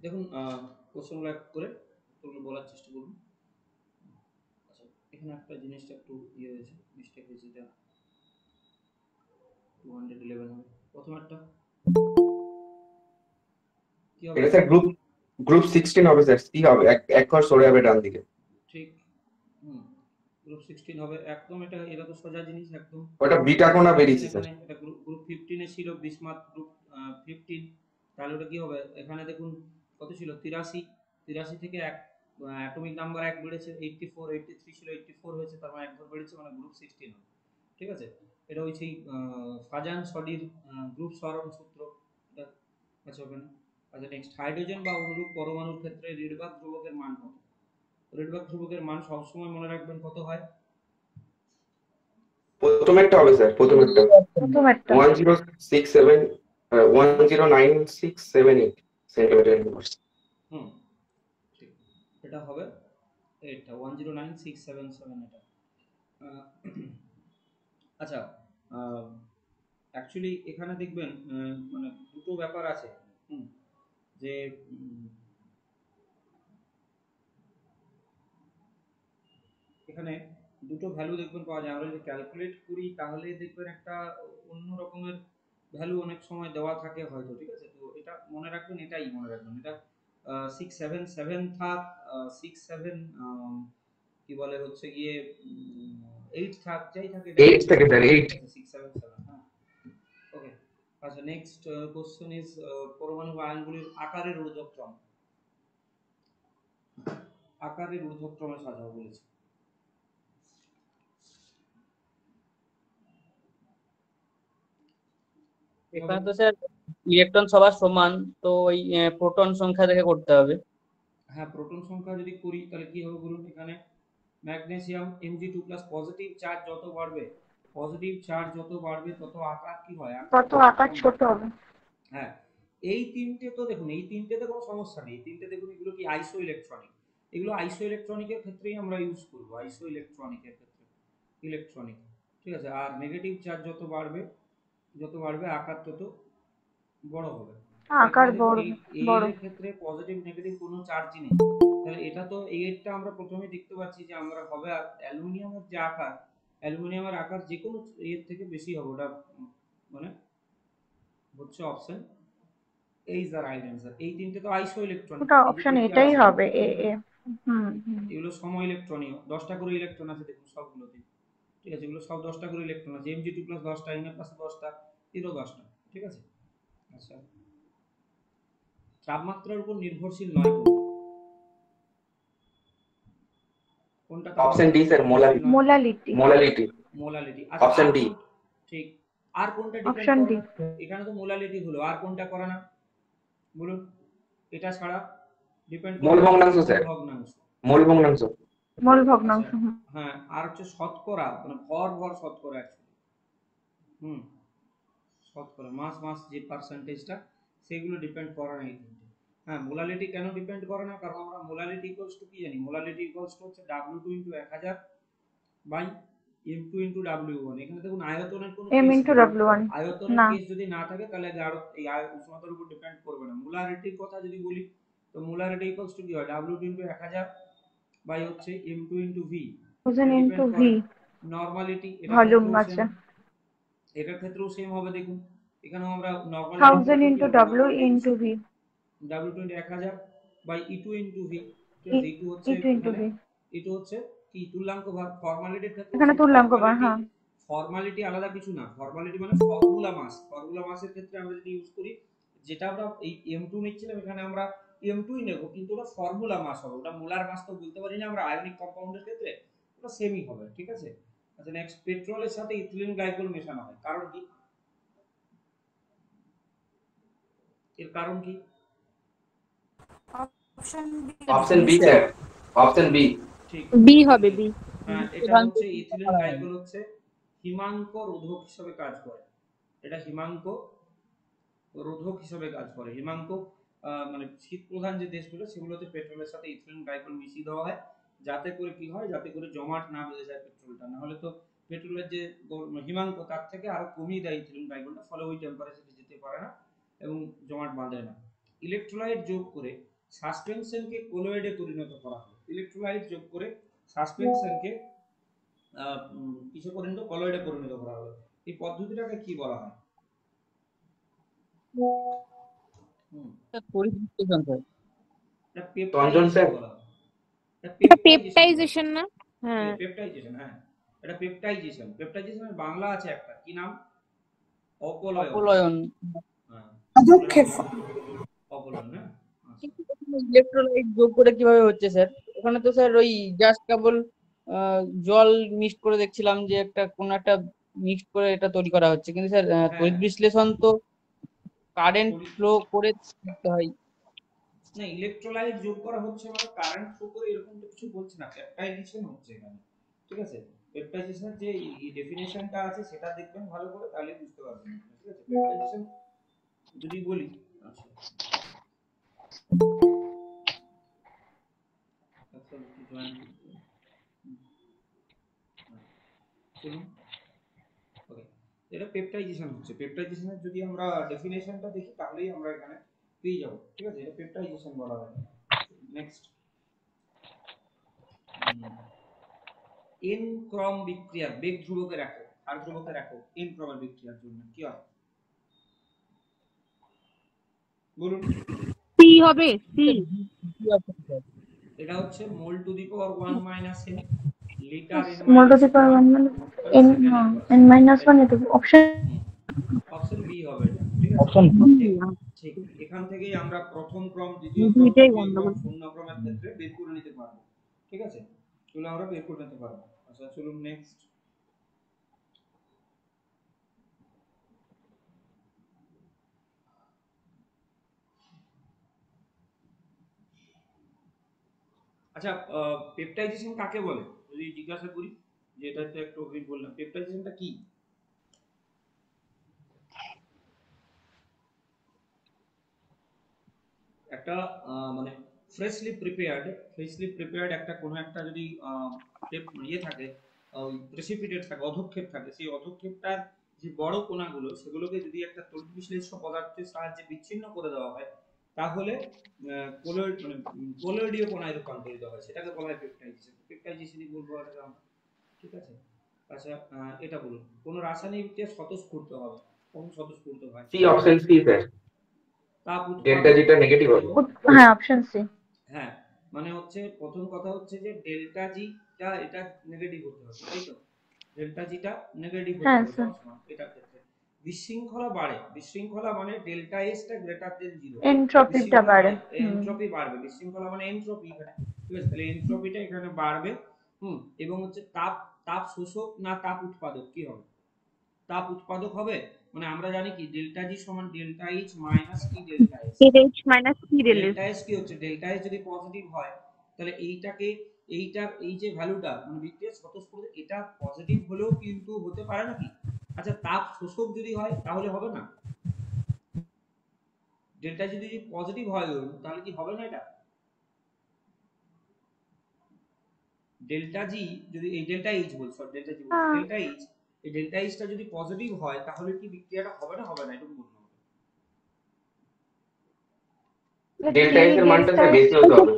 দেখুন কোশ্চেনগুলো এক করে তোমরা বলার চেষ্টা করুন। আচ্ছা, এখানে একটা জিনিসটা একটু ইয়ে হয়েছে, মিস্টেক হয়েছে, এটা 211 হবে। প্রথম একটা কি হবে? এটা স্যার গ্রুপ গ্রুপ 16 হবে স্যার, সি হবে, এক ঘর সরে যাবে ডান দিকে। ঠিক। হুম, গ্রুপ 16 হবে একদম, এটা তো সোজা জিনিস একদম। ওটা বিটা কোণা দেখুন বেরিয়েছে স্যার। এখানে এটা গ্রুপ গ্রুপ 15 এ ছিল বিসমার্ক গ্রুপ 15, তাহলে ওটা কি হবে? এখানে দেখুন কত ছিল? 83, 83 থেকে এক অ্যাটমিক নাম্বার এক বেড়েছে 84, 83 ছিল 84 হয়েছে, তার মানে এক ঘর বেড়েছে, মানে গ্রুপ 16 হবে। ঠিক আছে, এটা ওই সেই ফাজান সডির গ্রুপ সরণ সূত্র এটা আছে ওখানে। আচ্ছা নেক্সট, হাইড্রোজেন বা অনুরূপ পরমাণুর ক্ষেত্রে রিডবার্গ ধ্রুবকের মান কত? রিডবার্গ ধ্রুবকের মান সবসময় মনে রাখবেন কত হয়? প্রথমেরটা হবে স্যার, প্রথমেরটা প্রথম একটা 1067 109678 সেন্টিমিটার ইনভার্স। হুম, ঠিক, এটা হবে এটা 109677 এটা। আহ, আচ্ছা, অ্যাকচুয়ালি এখানে দেখবেন মানে দুটো ব্যাপার আছে। হুম, যে এখানে দুটো ভ্যালু দেখবেন পাওয়া যায়। আমরা যদি ক্যালকুলেট করি তাহলে দেখবেন একটা অন্য রকমের ভ্যালু অনেক সময় দেওয়া থাকে হয়তো। ঠিক আছে, তো এটা মনে রাখবেন, এটাই মনে রাখবেন, এটা 677 থাক, 67 কি বলে হচ্ছে গিয়ে 8 থাক, যাই থাকে এটা 8 থেকে স্যার 8। 677। হ্যাঁ, ওকে। আচ্ছা নেক্সট কোশ্চেন ইজ পরমাণু বা আয়নগুলির আকারের ঊর্ধ্বক্রম, আকারের ঊর্ধ্বক্রমে সাজাও বলেছে। এখানে তো স্যার ইলেকট্রন সবার সমান, তো ওই প্রোটন সংখ্যা দেখে করতে হবে। হ্যাঁ, প্রোটন সংখ্যা যদি করি তাহলে কি হবে বলুন? এখানে ম্যাগনেসিয়াম Mg2+ পজিটিভ চার্জ যত বাড়বে, পজিটিভ চার্জ যত বাড়বে তত আকার কি হয়? কত আকার ছোট হবে। হ্যাঁ, এই তিনটে তো দেখুন, এই তিনটেতে কোনো সমস্যা নেই। এই তিনটে দেখুন, এগুলো কি আইসো ইলেকট্রনিক, এগুলো আইসো ইলেকট্রনিকের ক্ষেত্রেই আমরা ইউজ করব, আইসো ইলেকট্রনিকের ক্ষেত্রে, ইলেকট্রনিক। ঠিক আছে, আর নেগেটিভ চার্জ যত বাড়বে, যত বাড়বে আকার তত বড় হবে। আকার এখানে দেখুন বড় এই বড়। এর ক্ষেত্রে পজিটিভ নেগেটিভ কোনো চার্জই নেই, তাহলে এটা তো এইটা আমরা প্রথমে দেখতে পাচ্ছি যে আমরা হবে অ্যালুমিনিয়ামের যে আকার, অ্যালুমিনিয়ামের আকার যে কোনো এর থেকে বেশি হবে, ওটা মানে হচ্ছে অপশন এই ইজ দ্য রাইট অ্যান্সার। এই তিনটে তো আইসো ইলেকট্রনিক, ওটা এই যে অপশন তিনটে এটাই আছে হবে এ এ। হুম হুম। এগুলো সম ইলেকট্রনীয়, 10টা করে ইলেকট্রন আছে দেখুন সবগুলোতে। ঠিক আছে, এগুলো সব 10টা করে ইলেকট্রন আছে, Mg2+ 10টা, Na+ 10টা, এরও 10টা। ঠিক আছে। আচ্ছা, তাপমাত্রার উপর নির্ভরশীল নয় কোনটা? কোনটা অপশন ডি তাপমাত্রার উপর স্যার, নির্ভরশীল মোলারিটি। নয়? মোলালিটি। মোলালিটি। মোলালিটি। আচ্ছা, অপশন আর ডি। কোন? ঠিক। আর কোনটা ডিপেন্ড অপশন করে ডি। না? এখানে তো মোলালিটি হলো, আর কোনটা করে না বলুন? এটা ছাড়া ডিপেন্ড করে মোল না ভগ্নাংশ মোল স্যার, ভগ্নাংশ। মোল ভগ্নাংশ। মোল আচ্ছা, ভগ্নাংশ। হুম। হ্যাঁ, আর হচ্ছে শতকরা, মানে ভর ভর শতকরা অ্যাকচুয়ালি। হুম, শতকরা মাস মাস যে পার্সেন্টেজটা, সেগুলো ডিপেন্ড করে না এই তিনটে। হ্যাঁ, মোলালিটি কেন ডিপেন্ড করে না? কারণ আমরা মোলালিটি ইকুয়ালস টু কি জানি? মোলালিটি ইকুয়ালস টু হচ্ছে W2 into 1000 by M2 into W1। এখানে দেখুন আয়তনের কোনো এম কেস ইন্টু নেই। W one. আয়তনের না। কেস যদি না থাকে তাহলে আরো এই উষ্ণতার উপর ডিপেন্ড করবে না। মোলারিটির কথা যদি বলি, তো মোলারিটি ইকুয়ালস টু কি হয়? W2 ইন্টু 1000 বাই হচ্ছে M2 ইন্টু V। ওজন এটা ইন্টু ডিপেন্ড ভি। করে। নরমালিটি, এটার ভলিউম ক্ষেত্রেও সেম, আছে। এটার ক্ষেত্রেও সেম হবে দেখুন। এখানেও আমরা নরমালিটির 1000 ক্ষেত্রে কি ইন্টু হবে? W normality into V. W2 into 1000 by E2 into V। ঠিক ই আছে, E2 হচ্ছে ইন্টু ইন্টু এখানে, ভি। E2 হচ্ছে কি তুল্যাঙ্ক ভার। ফর্মালিটির ক্ষেত্রেও এখানে সেই তুল্যাঙ্ক বার, ফর্মালিটি, হ্যাঁ। ফর্মালিটি আলাদা কিছু না। ফর্মালিটি মানে ফর্মুলা মাস, ফর্মুলা মাসের ক্ষেত্রে আমরা যদি ইউজ করি, যেটা আমরা এই M2 নিচ্ছিলাম, এখানে আমরা M2 ই নেব, কিন্তু ওটা ফর্মুলা মাস হবে, ওটা মোলার মাস তো বলতে পারি না আমরা আয়নিক কম্পাউন্ডের ক্ষেত্রে, ওটা সেমই হবে। ঠিক আছে। আচ্ছা নেক্সট, পেট্রোলের সাথে ইথিলিন গ্লাইকল মেশানো হয়, কারণ কি? এর কারণ কি? Option B sir, option B. ঠিক। বি হবে, বি। হ্যাঁ, এটা হচ্ছে ইথিলিন গ্লাইকল হচ্ছে হিমাঙ্ক রোধক হিসেবে কাজ করে। এটা হিমাঙ্ক রোধক হিসেবে কাজ করে। হিমাঙ্ক মানে শীত প্রধান যে দেশগুলো, সেগুলোতে পেট্রোলের সাথে ইথিলিন গ্লাইকল মিশিয়ে দেওয়া হয়, যাতে করে কি হয়, যাতে করে জমাট না বেঁধে যায় পেট্রোলটা। না হলে তো পেট্রোলের যে হিমাঙ্ক, তার থেকে আরো কমিয়ে দেয় ইথিলিন গ্লাইকলটা, ফলে ওই টেম্পারেচারে যেতে পারে না এবং জমাট বাঁধে না। ইলেকট্রোলাইট যোগ করে সাসপেনশনকে কোলয়েডে পরিণত করা হয়। ইলেকট্রোলাইট যোগ করে সাসপেনশনকে কিসে পরিণত, কলয়েডে পরিণত করা হবে। এই পদ্ধতিটাকে কি বলা হয়? তড়িৎ বিশ্লেষণ স্যার। এটা রঞ্জন পেপটাইজেশন স্যার বলা হয়। এটা এটা পেপটাইজেশন বলা পেপটাইজেশন হয়। না? হ্যাঁ, পেপটাইজেশন, হ্যাঁ এটা পেপটাইজেশন। পেপটাইজেশনের বাংলা আছে একটা, কি নাম? অপলয়ন। অপলয়ন। হ্যাঁ, পদক্ষেপ। অপলয়ন, হ্যাঁ। আচ্ছা। ইলেকট্রোলাইট যোগ করে কিভাবে হচ্ছে স্যার? ওখানে তো স্যার ওই জাস্ট কেবল জল মিক্সড করে দেখছিলাম যে একটা কোন একটা মিক্সড করে এটা তৈরি করা হচ্ছে, কিন্তু স্যার হ্যাঁ, তড়িৎ বিশ্লেষণ তো কারেন্ট ফ্লো করে করতে হয়। না, ইলেকট্রোলাইট যোগ করা হচ্ছে মানে কারেন্ট ফ্লো করে এরকম তো কিছু বলছে না, পেপটাইজেশন হচ্ছে এখানে, ঠিক আছে? পেপটাইজেশনের যে ডেফিনেশনটা আছে সেটা দেখবেন ভালো করে, তাহলে বুঝতে পারবেন, ঠিক আছে? পেপটাইজেশন যদি বলি, আচ্ছা আচ্ছা জয়েন চলুন, ওকে। এটা পেপটাইজেশন হচ্ছে। পেপটাইজেশনের যদি আমরা ডেফিনেশনটা দেখি তাহলেই আমরা এখানে পেয়ে যাব, ঠিক আছে? এটা পেপটাইজেশন বলা হয়। নেক্সট, এন ক্রম বিক্রিয়া বেগ ধ্রুবকের একক, আর ধ্রুবকের একক এন ক্রমের বিক্রিয়ার জন্য কি হয় বলুন? সি হবে, সি। এটা হচ্ছে mole to the power 1 minus n litre n mole to minus the power 1 মানে n, হ্যাঁ n মাইনাস 1 এটা অপশন অপশন বি হবে এটা, ঠিক আছে? অপশন ঠিক, এখান থেকেই আমরা প্রথম ক্রম, দ্বিতীয় ক্রম, দুইটাই তৃতীয় ক্রম, গন্ডগোল। শূন্য ক্রমের ক্ষেত্রে বের করে নিতে পারবো, ঠিক আছে? চলো আমরা বের করে নিতে পারবো। আচ্ছা চলুন নেক্সট। আচ্ছা, পেপটাইজেশন কাকে বলে যদি জিজ্ঞাসা করি, যেটা তো একটু আগে বললাম, পেপটাইজেশনটা কি? একটা মানে ফ্রেশলি প্রিপেয়ার্ড একটা কোনো একটা যদি ইয়ে থাকে, ওই প্রেসিপিটেট থাকে, অধক্ষেপ থাকে, সেই অধক্ষেপটার যে বড় কণাগুলো সেগুলোকে যদি একটা তড়িৎ বিশ্লেষ্য পদার্থের সাহায্যে বিচ্ছিন্ন করে দেওয়া হয়, তাহলে কোলয়েড মানে কোলয়েডীয় কণায় রূপান্তরিত হয়, সেটাকে বলা হয় পেপটাইজেশন। পেপটাইজেশনই বলবো এটাকে আমরা, ঠিক আছে? আচ্ছা, এটা বলুন, কোন রাসায়নিক বিক্রিয়া স্বতঃস্ফূর্ত হবে, কখন স্বতঃস্ফূর্ত হয়? সি, অপশন সি স্যার, তাপ ডেল্টা উৎপাদন জিটা নেগেটিভ হবে। এবং হ্যাঁ অপশন সি। হ্যাঁ, মানে হচ্ছে প্রথম কথা হচ্ছে যে ডেল্টা জিটা এটা নেগেটিভ হতে হবে, তাই তো? ডেল্টা জিটা নেগেটিভ হতে হ্যাঁ হবে স্যার। সবসময় এটার ক্ষেত্রে। বিশৃঙ্খলা বাড়ে, বিশৃঙ্খলা মানে ডেল্টা এস টা গ্রেটার দেন 0, এনট্রপিটা বাড়ে। এনট্রপি বাড়বে, বিশৃঙ্খলা মানে এনট্রপি এখানে, ঠিক আছে? তাহলে এনট্রপিটা এখানে বাড়বে, এবং হচ্ছে তাপ, তাপ শোষক না তাপ উৎপাদক কি হবে? তাপ উৎপাদক হবে। মানে আমরা জানি কি ডেল্টা জি সমান delta H minus T delta S. H minus সি রেলের। ডেল্টা এস কি হচ্ছে, ডেল্টা এস যদি পজিটিভ হয় তাহলে এইটাকে, এইটার এই যে ভ্যালুটা মানে বিক্রিয়া স্বতঃস্ফূর্ত, এটা পজিটিভ হলেও কিন্তু হতে পারে নাকি? আচ্ছা, তাপ শোষক যদি হয় তাহলে হবে না? ডেল্টা যদি পজিটিভ হয় ধরুন, তাহলে কি হবে না এটা? ডেল্টা জি যদি এই ডেল্টা এইচ বলছি, সরি ডেল্টা জি বলছি, ডেল্টা এইচ, এই ডেল্টা এইচটা যদি পজিটিভ হয় তাহলে কি বিক্রিয়াটা হবে না হবে না, একটু বলুন। ডেল্টা এস এর মানটা স্যার বেশি হতে হবে।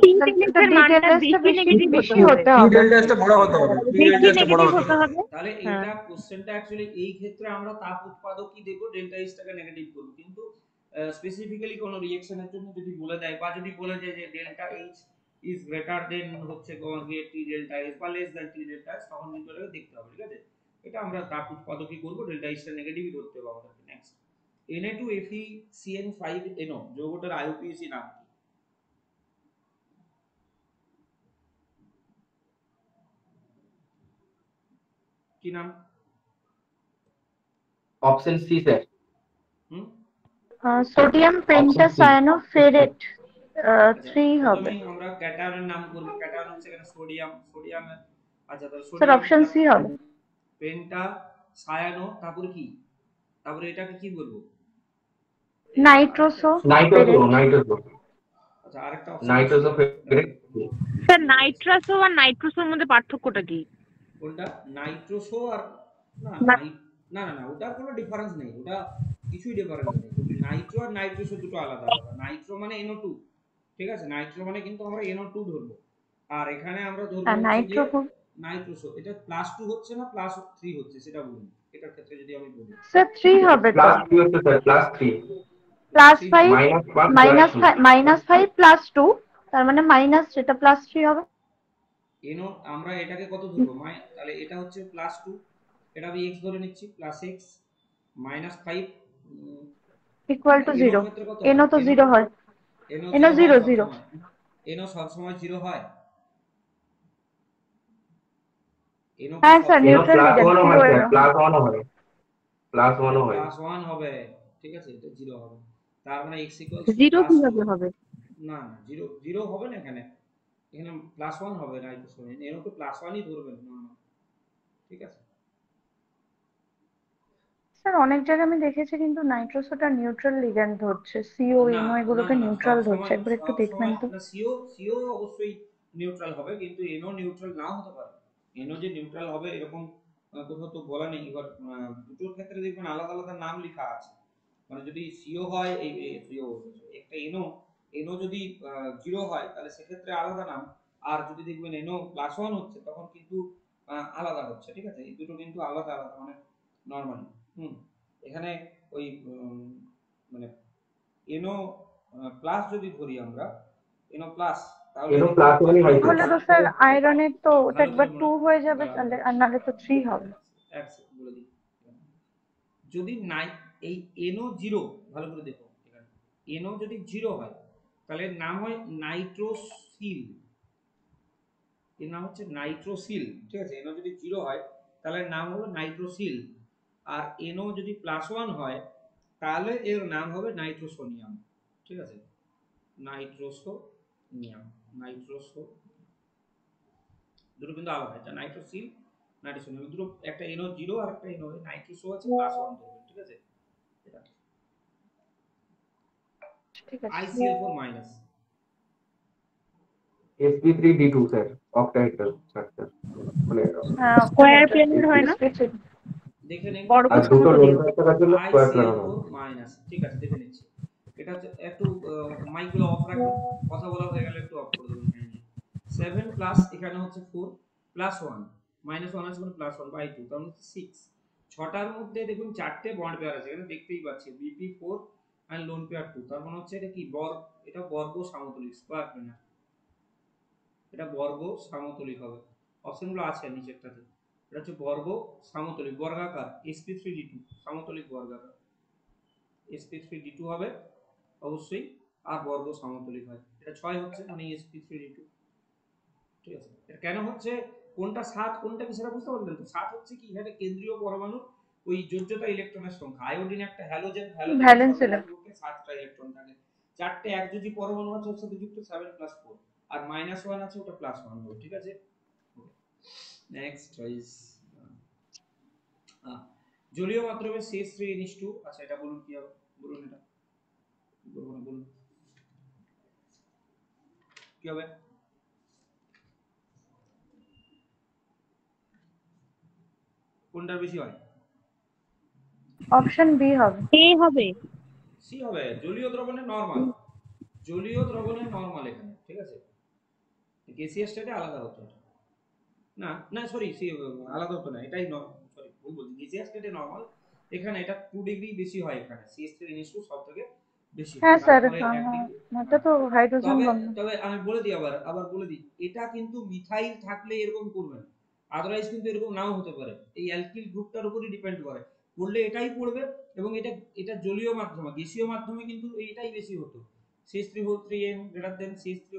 বেশি হতে হবে। ডেল্টা এসটা বড় হতে হবে, ডেল্টা এসটা বড় হতে হবে। তাহলে এটা কোশ্চেনটা অ্যাকচুয়ালি এই ক্ষেত্রে আমরা তাপ উৎপাদকই দেব, ডেল্টা এইচটাকে নেগেটিভ করব, কিন্তু স্পেসিফিক্যালি কোনো রিঅ্যাকশনের জন্য যদি বলে দেয় বা যদি বলে দেয় যে delta H is greater than হচ্ছে টি ডেল্টা এস বা লেস দেন টি ডেল্টা এস, তখন কিন্তু এটাকে দেখতে হবে, ঠিক আছে? এটা আমরা তাপ উৎপাদকই করব, ডেল্টা এইচটা নেগেটিভই ধরতে হবে আমাদের। নেক্সট, Na2FeCN5NO যৌগটার আইউপিএসি নাম কি? কি নাম? Option C sir. Sodium pentacyanoferrate 3 হবে। প্রথমেই আমরা ক্যাটায়নের নাম করব, ক্যাটায়ন হচ্ছে এখানে সোডিয়াম, সোডিয়ামের, আচ্ছা তাহলে স্যার অপশন সি হবে। পেন্টা সায়ানো, তারপরে কি, তারপরে এটাকে কি বলবো? নাইট্রোসো নাইট্রোজো। আচ্ছা আরেকটা অপশন নাইট্রোজো ফেরেট। স্যার নাইট্রাসো আর নাইট্রোসোর মধ্যে পার্থক্যটা কি? কোনটা? নাইট্রোসো আর না না। না না না, ওটার কোনো ডিফারেন্স নেই, ওটা কিছুই ডিফারেন্স নেই। নাইট্রো আর নাইট্রোসো দুটো আলাদা আলাদা। নাইট্রো মানে NO2, ঠিক আছে, নাইট্রো মানে কিন্তু আমরা NO2 ধরবো, আর এখানে আমরা ধরবো হ্যাঁ হচ্ছে নাইট্রো গিয়ে নাইট্রোসো। এটা +2 হচ্ছে না +3 হচ্ছে সেটা বলুন, এটার ক্ষেত্রে যদি আমি বলি। স্যার 3 হবে তো, প্লাস 3 হচ্ছে স্যার, +3 +5 -1 -5 +2, তার মানে মাইনাস, এটা +3 হবে। NO আমরা এটাকে কত ধরবো, তাহলে এটা হচ্ছে +2, এটা আমি x ধরে নিচ্ছি, +x -5 ইকুয়াল টু NO 0। ক্ষেত্রে কত NO তো 0 হয়, NO NO 0 হয় 0 0। সবসময়, NO সবসময় 0 হয়, NO কি হ্যাঁ স্যার সবসময় নিউট্রাল লিগ্যান্ড +1 হয় 0 স্যার, এরও। +1 হয়, +1 হয়। +1 হবে, ঠিক আছে, এটা 0 হবে, তার মানে x জিরো +2। কিভাবে হবে? না না, 0 হবে না, এখানে এখানে +1 হবে না, এটা শুনুন, NO কে +1ই ধরবেন নরমাল, ঠিক আছে। স্যার অনেক জায়গায় আমি দেখেছি কিন্তু নাইট্রোসোটা নিউট্রাল লিগ্যান্ড ধরছে, সিও না এনও না এগুলোকে না, নিউট্রাল সব ধরছে, সময় একবার একটু সব দেখবেন সময় তো। না, সিও অবশ্যই নিউট্রাল হবে, কিন্তু NO নিউট্রাল নাও হতে পারে। NO যে নিউট্রাল হবে এরকম কোথাও তো বলা নেই। এবার দুটোর ক্ষেত্রে দেখবেন আলাদা আলাদা নাম লেখা আছে, মানে যদি সিও হয়, এই সিও একটা NO যদি 0 হয় তাহলে সেক্ষেত্রে আলাদা নাম, আর যদি দেখবেন NO +1 হচ্ছে তখন কিন্তু আলাদা হচ্ছে, ঠিক আছে, এই দুটো কিন্তু আলাদা আলাদা, মানে নরমালি এখানে ওই মানে NO প্লাস যদি ধরি আমরা, NO প্লাস, তাহলে NO +1 হয় তাহলে স্যার। তো স্যার আয়রনের তো ওটা ভালো একবার করে 2 মনে, হয়ে যাবে দাঁড়ান তাহলে, দাঁড়ান, আর নাহলে তো 3 হবে। এক সেকেন্ড বলে দিই। যদি এই NO 0, ভালো করে দেখো এখানে, NO যদি 0 হয় তাহলে নাম হয় নাইট্রোসিল, এর নাম হচ্ছে নাইট্রোসিল, ঠিক আছে। NO যদি 0 হয় তাহলে নাম হবে নাইট্রোসিল, আর NO যদি +1 হয় তাহলে এর নাম হবে নাইট্রোসোনিয়াম, ঠিক আছে, নাইট্রোসোনিয়াম, নাইট্রোসো, দুটো কিন্তু আলাদা, এটা নাইট্রোসিল, নাইট্রোসোনিয়াম, দুটো, একটা NO 0 আর একটা NO নাইট্রোসো আছে, +1 ধরবেন, ঠিক আছে। এটা ঠিক আছে। ICl4 minus, sp3d2 sir, octahedral structure, মানে হ্যাঁ স্কোয়ার অক্টাহেড্রাল প্লেনের হয় না? স্পেসিফিক। দেখে নিন। বর্গ আর দুটো লোন সমতুল্য। থাকার জন্য স্কয়ার লাগানো ICl4 হয়। মাইনাস, ঠিক আছে, দেখে নিচ্ছি। এটা হচ্ছে একটু মাইকগুলো অফ রাখবেন, কথা বলা হয়ে গেলে একটু অফ করে দেবেন, হ্যাঁ 7 প্লাস এখানে হচ্ছে 4 +1 -1 আছে মানে +1/2, তার মানে 6। ছটার মধ্যে দেখুন চারটে বন্ড পেয়ার আছে, এখানে দেখতেই পাচ্ছি BP4 আর লোন পেয়ার 2, তার মানে হচ্ছে এটা কি এটা বর্গ সমতলিক, স্কয়ার প্লেনার, এটা বর্গ সমতলিক হবে। অপশনগুলো আছে নিচেরটাতে, এটা হচ্ছে বর্গ সমতলিক বর্গাকার, sp3d2 সমতলিক বর্গাকার, sp3d2 হবে অবশ্যই, আর বর্গ সমতলিক হয়, এটা 6 হচ্ছে মানে sp3d2, ঠিক আছে। এটা কেন হচ্ছে, কোনটা 7 কোনটা কি সেটা বুঝতে পারলেন তো। 7 হচ্ছে কি, এটা কেন্দ্রীয় পরমাণু ওই যোজ্যতা ইলেকট্রনের সংখ্যা, আয়োডিন একটা হ্যালোজেন, ভ্যালেন্স সর্বমোট গ্রুপে 7টা ইলেকট্রন থাকে, চারটে একযোজী পরমাণু আছে ওর সাথে যুক্ত 7 + 4, আর -1 আছে ওটা +1 হবে, ঠিক আছে। নেক্সট চয়েস, জলীয় মাধ্যমে CH3NH2, আচ্ছা এটা বলুন কি হবে, বলুন এটা বলুন কি হবে, কোনটা বেশি হয়? অপশন বি হবে। এ হবে। সি হবে, জলীয় দ্রবণে নরমাল, জলীয় দ্রবণে নরমাল এখানে, ঠিক আছে। গ্যাসিয়াস স্টেটে আলাদা হতো, না না সরি, সি আলাদা হতো না, এটাই সরি ভুল বলছি, গ্যাসিয়াস স্টেটে নরমাল, এখানে এটা 2 ডিগ্রি বেশি হয়, এখানে CH3NH2 সবথেকে বেশি হয়, হ্যাঁ স্যার, তারপরে এটা তো হাইড্রোজেন তবে বন্ধন। তবে আমি বলে দিই, আবার বলে দিই, এটা কিন্তু মিথাইল থাকলে এরকম করবেন, আদারওয়াইজ কিন্তু এরকম নাও হতে পারে, এই অ্যালকিল গ্রুপটার উপরই ডিপেন্ড করে, পড়লে এটাই পড়বে, এবং এটা জলীয় মাধ্যমে, গ্যাসীয় মাধ্যমে কিন্তু এটাই বেশি হতো, CH3 CH3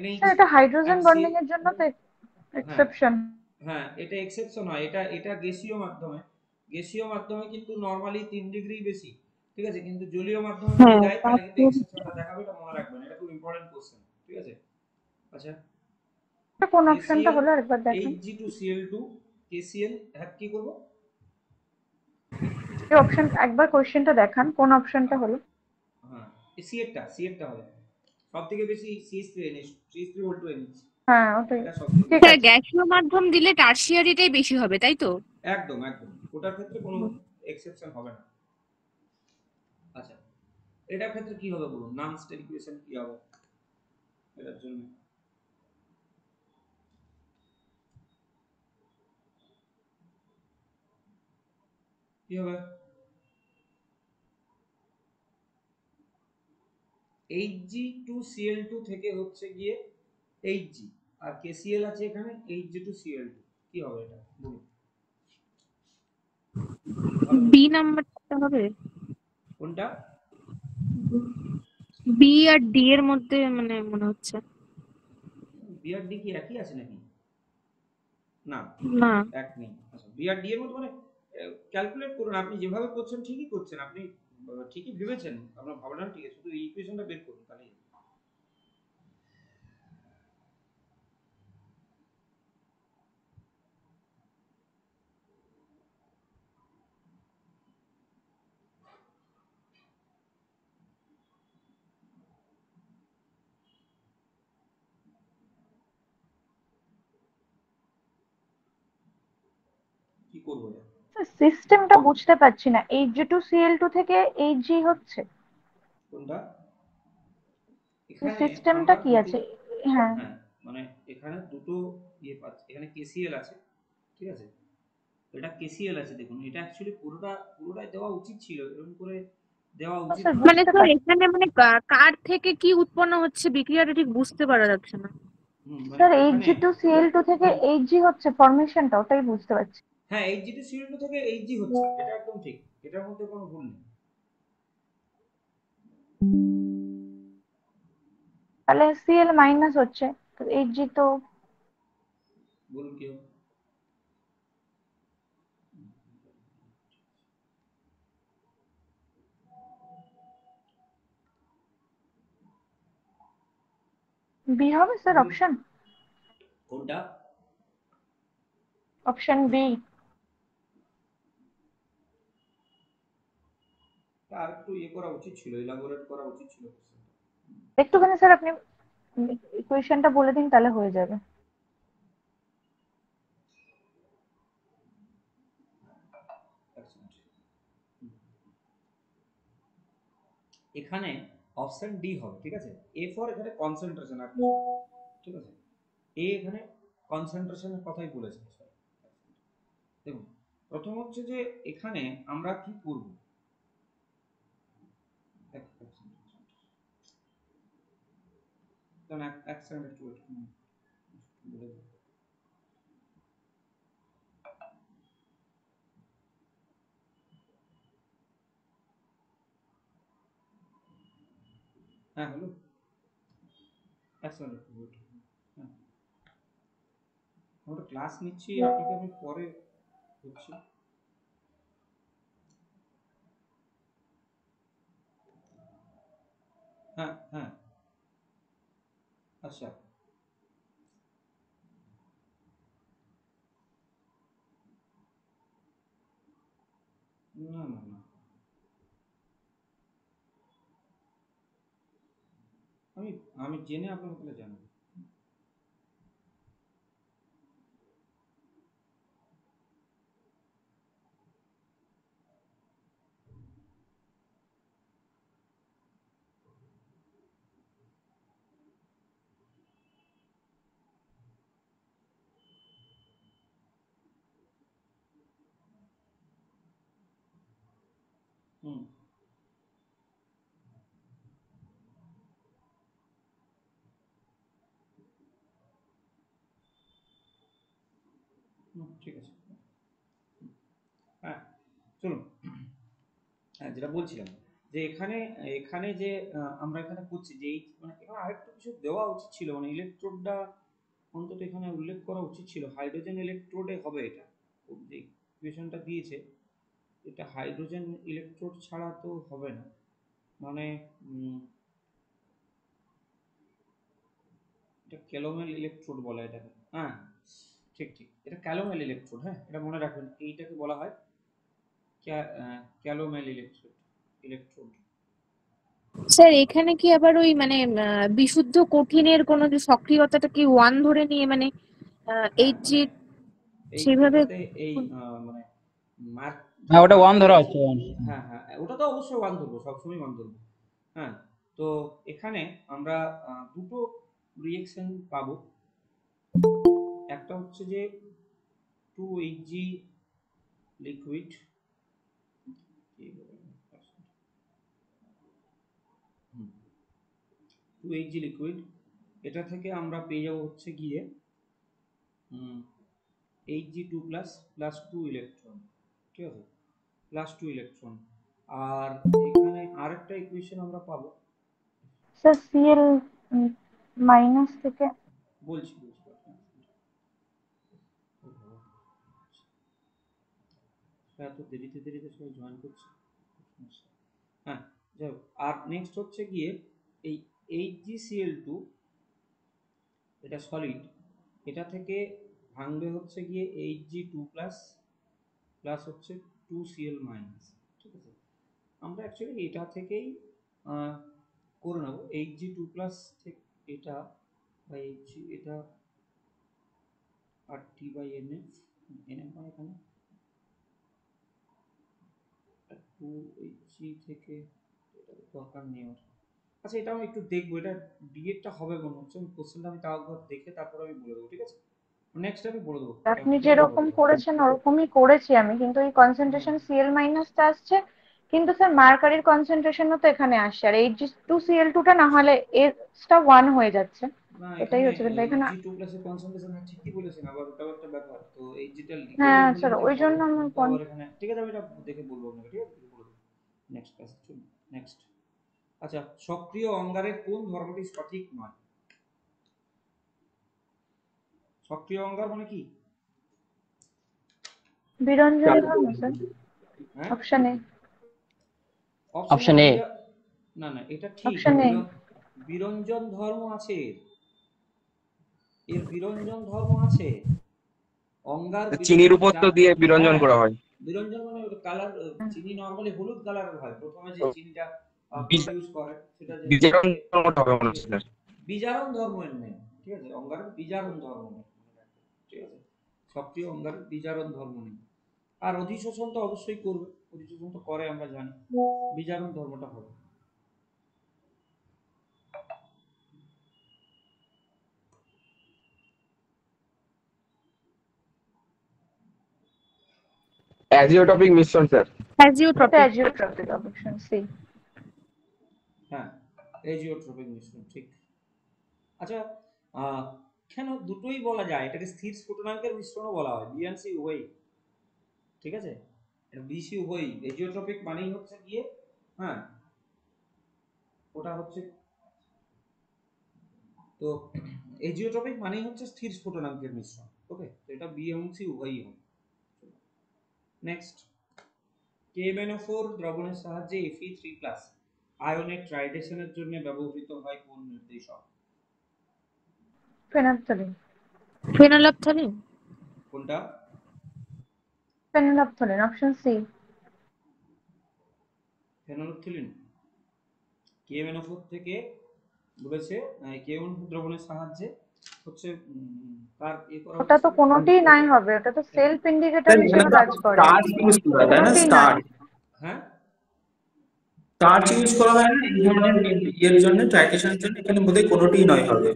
NH, স্যার এটা হাইড্রোজেন and বন্ডিং এর জন্য তো হ্যাঁ এক্সেপশন। হ্যাঁ, এটা এক্সেপশন হয়, এটা গ্যাসীয় মাধ্যমে কিন্তু নরমালি 3 ডিগ্রি বেশি, ঠিক আছে, কিন্তু জলীয় মাধ্যমে যদি হ্যাঁ দেয় তাহলে কিন্তু এক্সেপশনটা দেখাবে, এটা মনে রাখবেন, এটা খুব ইম্পর্টেন্ট কোশ্চেন, ঠিক আছে। আচ্ছা, কোন অপশনটা KCl হলো একবার দেখেন। Hg2Cl2 KCl, হ্যাঁ কি করব, এই অপশন একবার কোশ্চেনটা দেখান, কোন অপশনটা হলো। হ্যাঁ এই সিএরটা হবে সবথেকে বেশি, CH3NH, হ্যাঁ ওটাই, এটা সবথেকে ঠিক স্যার আছে। গ্যাসীয় মাধ্যম দিলে টারশিয়ারিটাই বেশি হবে তাই তো? একদম ওটার ক্ষেত্রে কোনো এক্সেপশন হবে না। আচ্ছা, এটার ক্ষেত্রে কি হবে বলুন, নানস্টেল ইকুয়েশন কি হবে এটার জন্য? কি হবে? Hg2Cl2 থেকে হচ্ছে গিয়ে Hg, আর KCl আছে এখানে Hg2Cl2, কি হবে এটা বলুন? বি নাম্বারটা হবে, কোনটা? বি আর ডি এর মধ্যে মানে মনে হচ্ছে। বি আর ডি কি একই আছে নাকি? না, না, এক নেই। আচ্ছা, বি আর ডি এর মধ্যে মানে ক্যালকুলেট করুন, আপনি যেভাবে করছেন ঠিকই করছেন, আপনি ঠিকই ভেবেছেন, আপনার ভাবনাটা ঠিক আছে, শুধু এই ইকুয়েশনটা বের করুন তাহলেই। কি করবো এটা? সিস্টেমটা বুঝতে পারছি না, Hg2Cl2 থেকে Hg হচ্ছে, কোনটা? এখানে সিস্টেমটা আমরা কি দুটো, আছে? হ্যাঁ, হ্যাঁ মানে এখানে দুটো ইয়ে পাচ্ছি, এখানে KCl আছে, ঠিক আছে, এটা KCl আছে, দেখুন এটা অ্যাকচুয়ালি পুরোটাই দেওয়া উচিত ছিল, এরকম করে দেওয়া উচিত স্যার না। মানে বুঝতে স্যার পারছি। এখানে মানে কার থেকে কি উৎপন্ন হচ্ছে বিক্রিয়াটা ঠিক বুঝতে পারা যাচ্ছে না। মানে স্যার এখানে Hg2Cl2 থেকে Hg হচ্ছে ফরমেশনটা, ওটাই বুঝতে পারছি। হ্যাঁ Hg2Cl2 থেকে Hg হচ্ছে, এটা একদম ঠিক, এটার মধ্যে কোনো ভুল নেই। তাহলে Cl মাইনাস হচ্ছে, তো Hg তো বলুন কি হবে? বি হবে স্যার, বলুন অপশন কোনটা? Option B. আর একটু ইয়ে করা উচিত ছিল, ইলাবোরেট করা উচিত ছিল। একটুখানি স্যার আপনি ইকুয়েশনটা বলে দিন, তাহলে হয়ে যাবে। এখানে অপশন ডি হবে, ঠিক আছে, এ ফর এখানে কনসেন্ট্রেশন, আর ঠিক আছে, এ এখানে কনসেন্ট্রেশনের কথাই বলেছে। দেখুন, প্রথম হচ্ছে যে এখানে আমরা কি করব, এক সেকেন্ড একটু wait করুন, বলে দিই। হ্যাঁ হ্যালো, এক সেকেন্ড একটু wait করুন। হ্যাঁ, আমরা ক্লাস নিচ্ছি, আপনাকে আমি পরে হচ্ছে। হ্যাঁ হ্যাঁ, আচ্ছা, না না না, আমি আমি জেনে আপনাকে তাহলে জানাবো। হুম হুম, ঠিক আছে। হ্যাঁ চলুন, হ্যাঁ যেটা বলছিলাম, যে এখানে এখানে যে আমরা এখানে করছি যে এই মানে এখানে আরেকটা কিছু দেওয়া উচিত ছিল, মানে ইলেকট্রোডটা অন্তত এখানে উল্লেখ করা উচিত ছিল, হাইড্রোজেন ইলেকট্রোডে হবে এটা, ও যে ইকুয়েশনটা দিয়েছে, এটা হাইড্রোজেন ইলেকট্রোড ছাড়া তো হবে না, মানে এটা ক্যালোমেল ইলেকট্রোড বলা এটাকে, হ্যাঁ ঠিক ঠিক, এটা ক্যালোমেল ইলেকট্রোড, হ্যাঁ এটা মনে রাখবেন, এইটাকে বলা হয় ক্যালোমেল ইলেকট্রোড ইলেকট্রোড। স্যার এখানে কি আবার ওই মানে বিশুদ্ধ কঠিনের কোনো যে সক্রিয়তাটা কি 1 ধরে নিয়ে মানে হ্যাঁ Hg মানে সেইভাবে। এটাতে এই মানে মার্ক, হ্যাঁ ওটা ওয়ান ধরা আছে, হচ্ছে one। হ্যাঁ হ্যাঁ ওটা তো অবশ্যই 1 ধরবো, সবসময় 1 ধরবো। হ্যাঁ, তো এখানে আমরা দুটো রিঅ্যাকশন পাবো। একটা হচ্ছে যে 2Hg লিকুইড, 2Hg লিকুইড, এটা থেকে আমরা পেয়ে যাবো হচ্ছে গিয়ে Hg2 প্লাস 2 ইলেকট্রন, ঠিক আছে, প্লাস 2 ইলেকট্রন। আর এখানে আরেকটা ইকুয়েশন আমরা পাবো, স্যার সিএল মাইনাস থেকে বলছি এত দেরিতে সবাই জয়েন করছে। হ্যাঁ, যাই হোক, আর নেক্সট হচ্ছে গিয়ে এই HgCl2, এটা সলিড, এটা থেকে ভাঙবে হচ্ছে গিয়ে Hg2 প্লাস হচ্ছে 2Cl মাইনাস, ঠিক আছে। আমরা অ্যাকচুয়ালি এটা থেকেই করে নেব, Hg2 প্লাস থেকে এটা বাই Hg, এটা আর টি বাই NF, মানে এখানে 2Hg থেকে এটা দরকার নেই আমার। আচ্ছা, এটা আমি একটু দেখবো, এটা ডিএডটা হবে মনে হচ্ছে, আমি কোশ্চেনটা আমি তাও একবার দেখে তারপর আমি বলে দেবো, ঠিক আছে। নেক্সট আমি বলে দেবো আপনি যেরকম করেছেন ওরকমই করেছি আমি, কিন্তু এই কনসেন্ট্রেশন সিএল মাইনাসটা আসছে, কিন্তু স্যার মার্কারির কনসেন্ট্রেশনও তো এখানে আসছে, আর Hg2Cl2টা না হলে এসটা 1 হয়ে যাচ্ছে, না, এটাই এখানে হচ্ছে, কিন্তু এখানে Hg2 এর কনসেন্ট্রেশন ঠিকই বলেছেন, আবার ওটাও একটা ব্যাপার, তো Hgটা লিকুইড হ্যাঁ হলে স্যার যেটা ওই হবে, জন্য আমার কিন্তু আবার এখানে ঠিক আছে, আমি এটা দেখে বলবো আপনাকে, ঠিক আছে, বলে দেবো নেক্সট ক্লাসে। চলুন নেক্সট। আচ্ছা, সক্রিয় অঙ্গারের কোন ধর্মটি সঠিক নয়? সক্রিয় অঙ্গার মানে কি? বিরঞ্জন ধর্ম স্যার, হ্যাঁ, অপশন এ। Option A. না এটা ঠিক, অপশন এ। বিরঞ্জন ধর্ম আছে, এর বিরঞ্জন ধর্ম আছে। অঙ্গার চিনির উপর তো দিয়ে বিরঞ্জন হ্যাঁ, করা হয়। বিরঞ্জন মানে কালার, চিনি নরমালি হলুদ কালারের হয়, প্রথমে যে চিনিটা বীজ- প্রোডিউস করে সেটা যে বিজারণ ধর্মটা হবে মনে হচ্ছে স্যার। বিজারণ ধর্মের নেই, ঠিক আছে, অঙ্গারের বিজারণ ধর্ম নেই, ঠিক আছে, সক্রিয় অঙ্গারের বিজারণ ধর্ম নেই। আর অধিশোষণ তো অবশ্যই করবে, অধিশোষণ তো করে আমরা জানি, বিজারণ ধর্মটা হবে। অ্যাজিওটপিক মিশ্রণ sir. Azeotropic. Azeotropic, option C. হ্যাঁ, এজিওট্রপিক মিশ্রণ, ঠিক। আচ্ছা, কেন দুটোই বলা যায়, এটাকে স্থির স্ফুটনাঙ্কের মিশ্রণও বলা হয়, বি এন্ড সি উভয়ই, ঠিক আছে, এটা বিসি উভয়ই। এজিওট্রপিক মানেই হচ্ছে গিয়ে, হ্যাঁ, ওটা হচ্ছে, তো এজিওট্রপিক মানেই হচ্ছে স্থির স্ফুটনাঙ্কের মিশ্রণ, ওকে, তো এটা বি এবং সি উভয়ই হবে। নেক্সট, KMnO4 দ্রবণের সাহায্যে Fe3+ আয়নের ট্রাইডেশনের জন্য ব্যবহৃত হয় কোন নির্দেশক? ফেনফথলিন। ফেনোলফথলিন। কোনটা? ফেনফথলিন, অপশন সি। ফেনোলফথলিন। KMnO4 থেকে বলেছে KMnO4 দ্রবণের সাহায্যে হচ্ছে তার করা ওটা তো হচ্ছে, কোনোটিই নাই হবে, ওটা তো সেলফ ইন্ডিকেটর হিসেবে কাজ করে, স্টার্চ ইউজ করা হয়, তাই না? কোনোটিই নাই। স্টার্চ হ্যাঁ, স্টার্চ ইউজ করা হয় না এই ধরনের ইয়ের জন্য, ট্রাইটেশনের জন্য, এখানে বোধহয় কোনোটিই নয় হবে।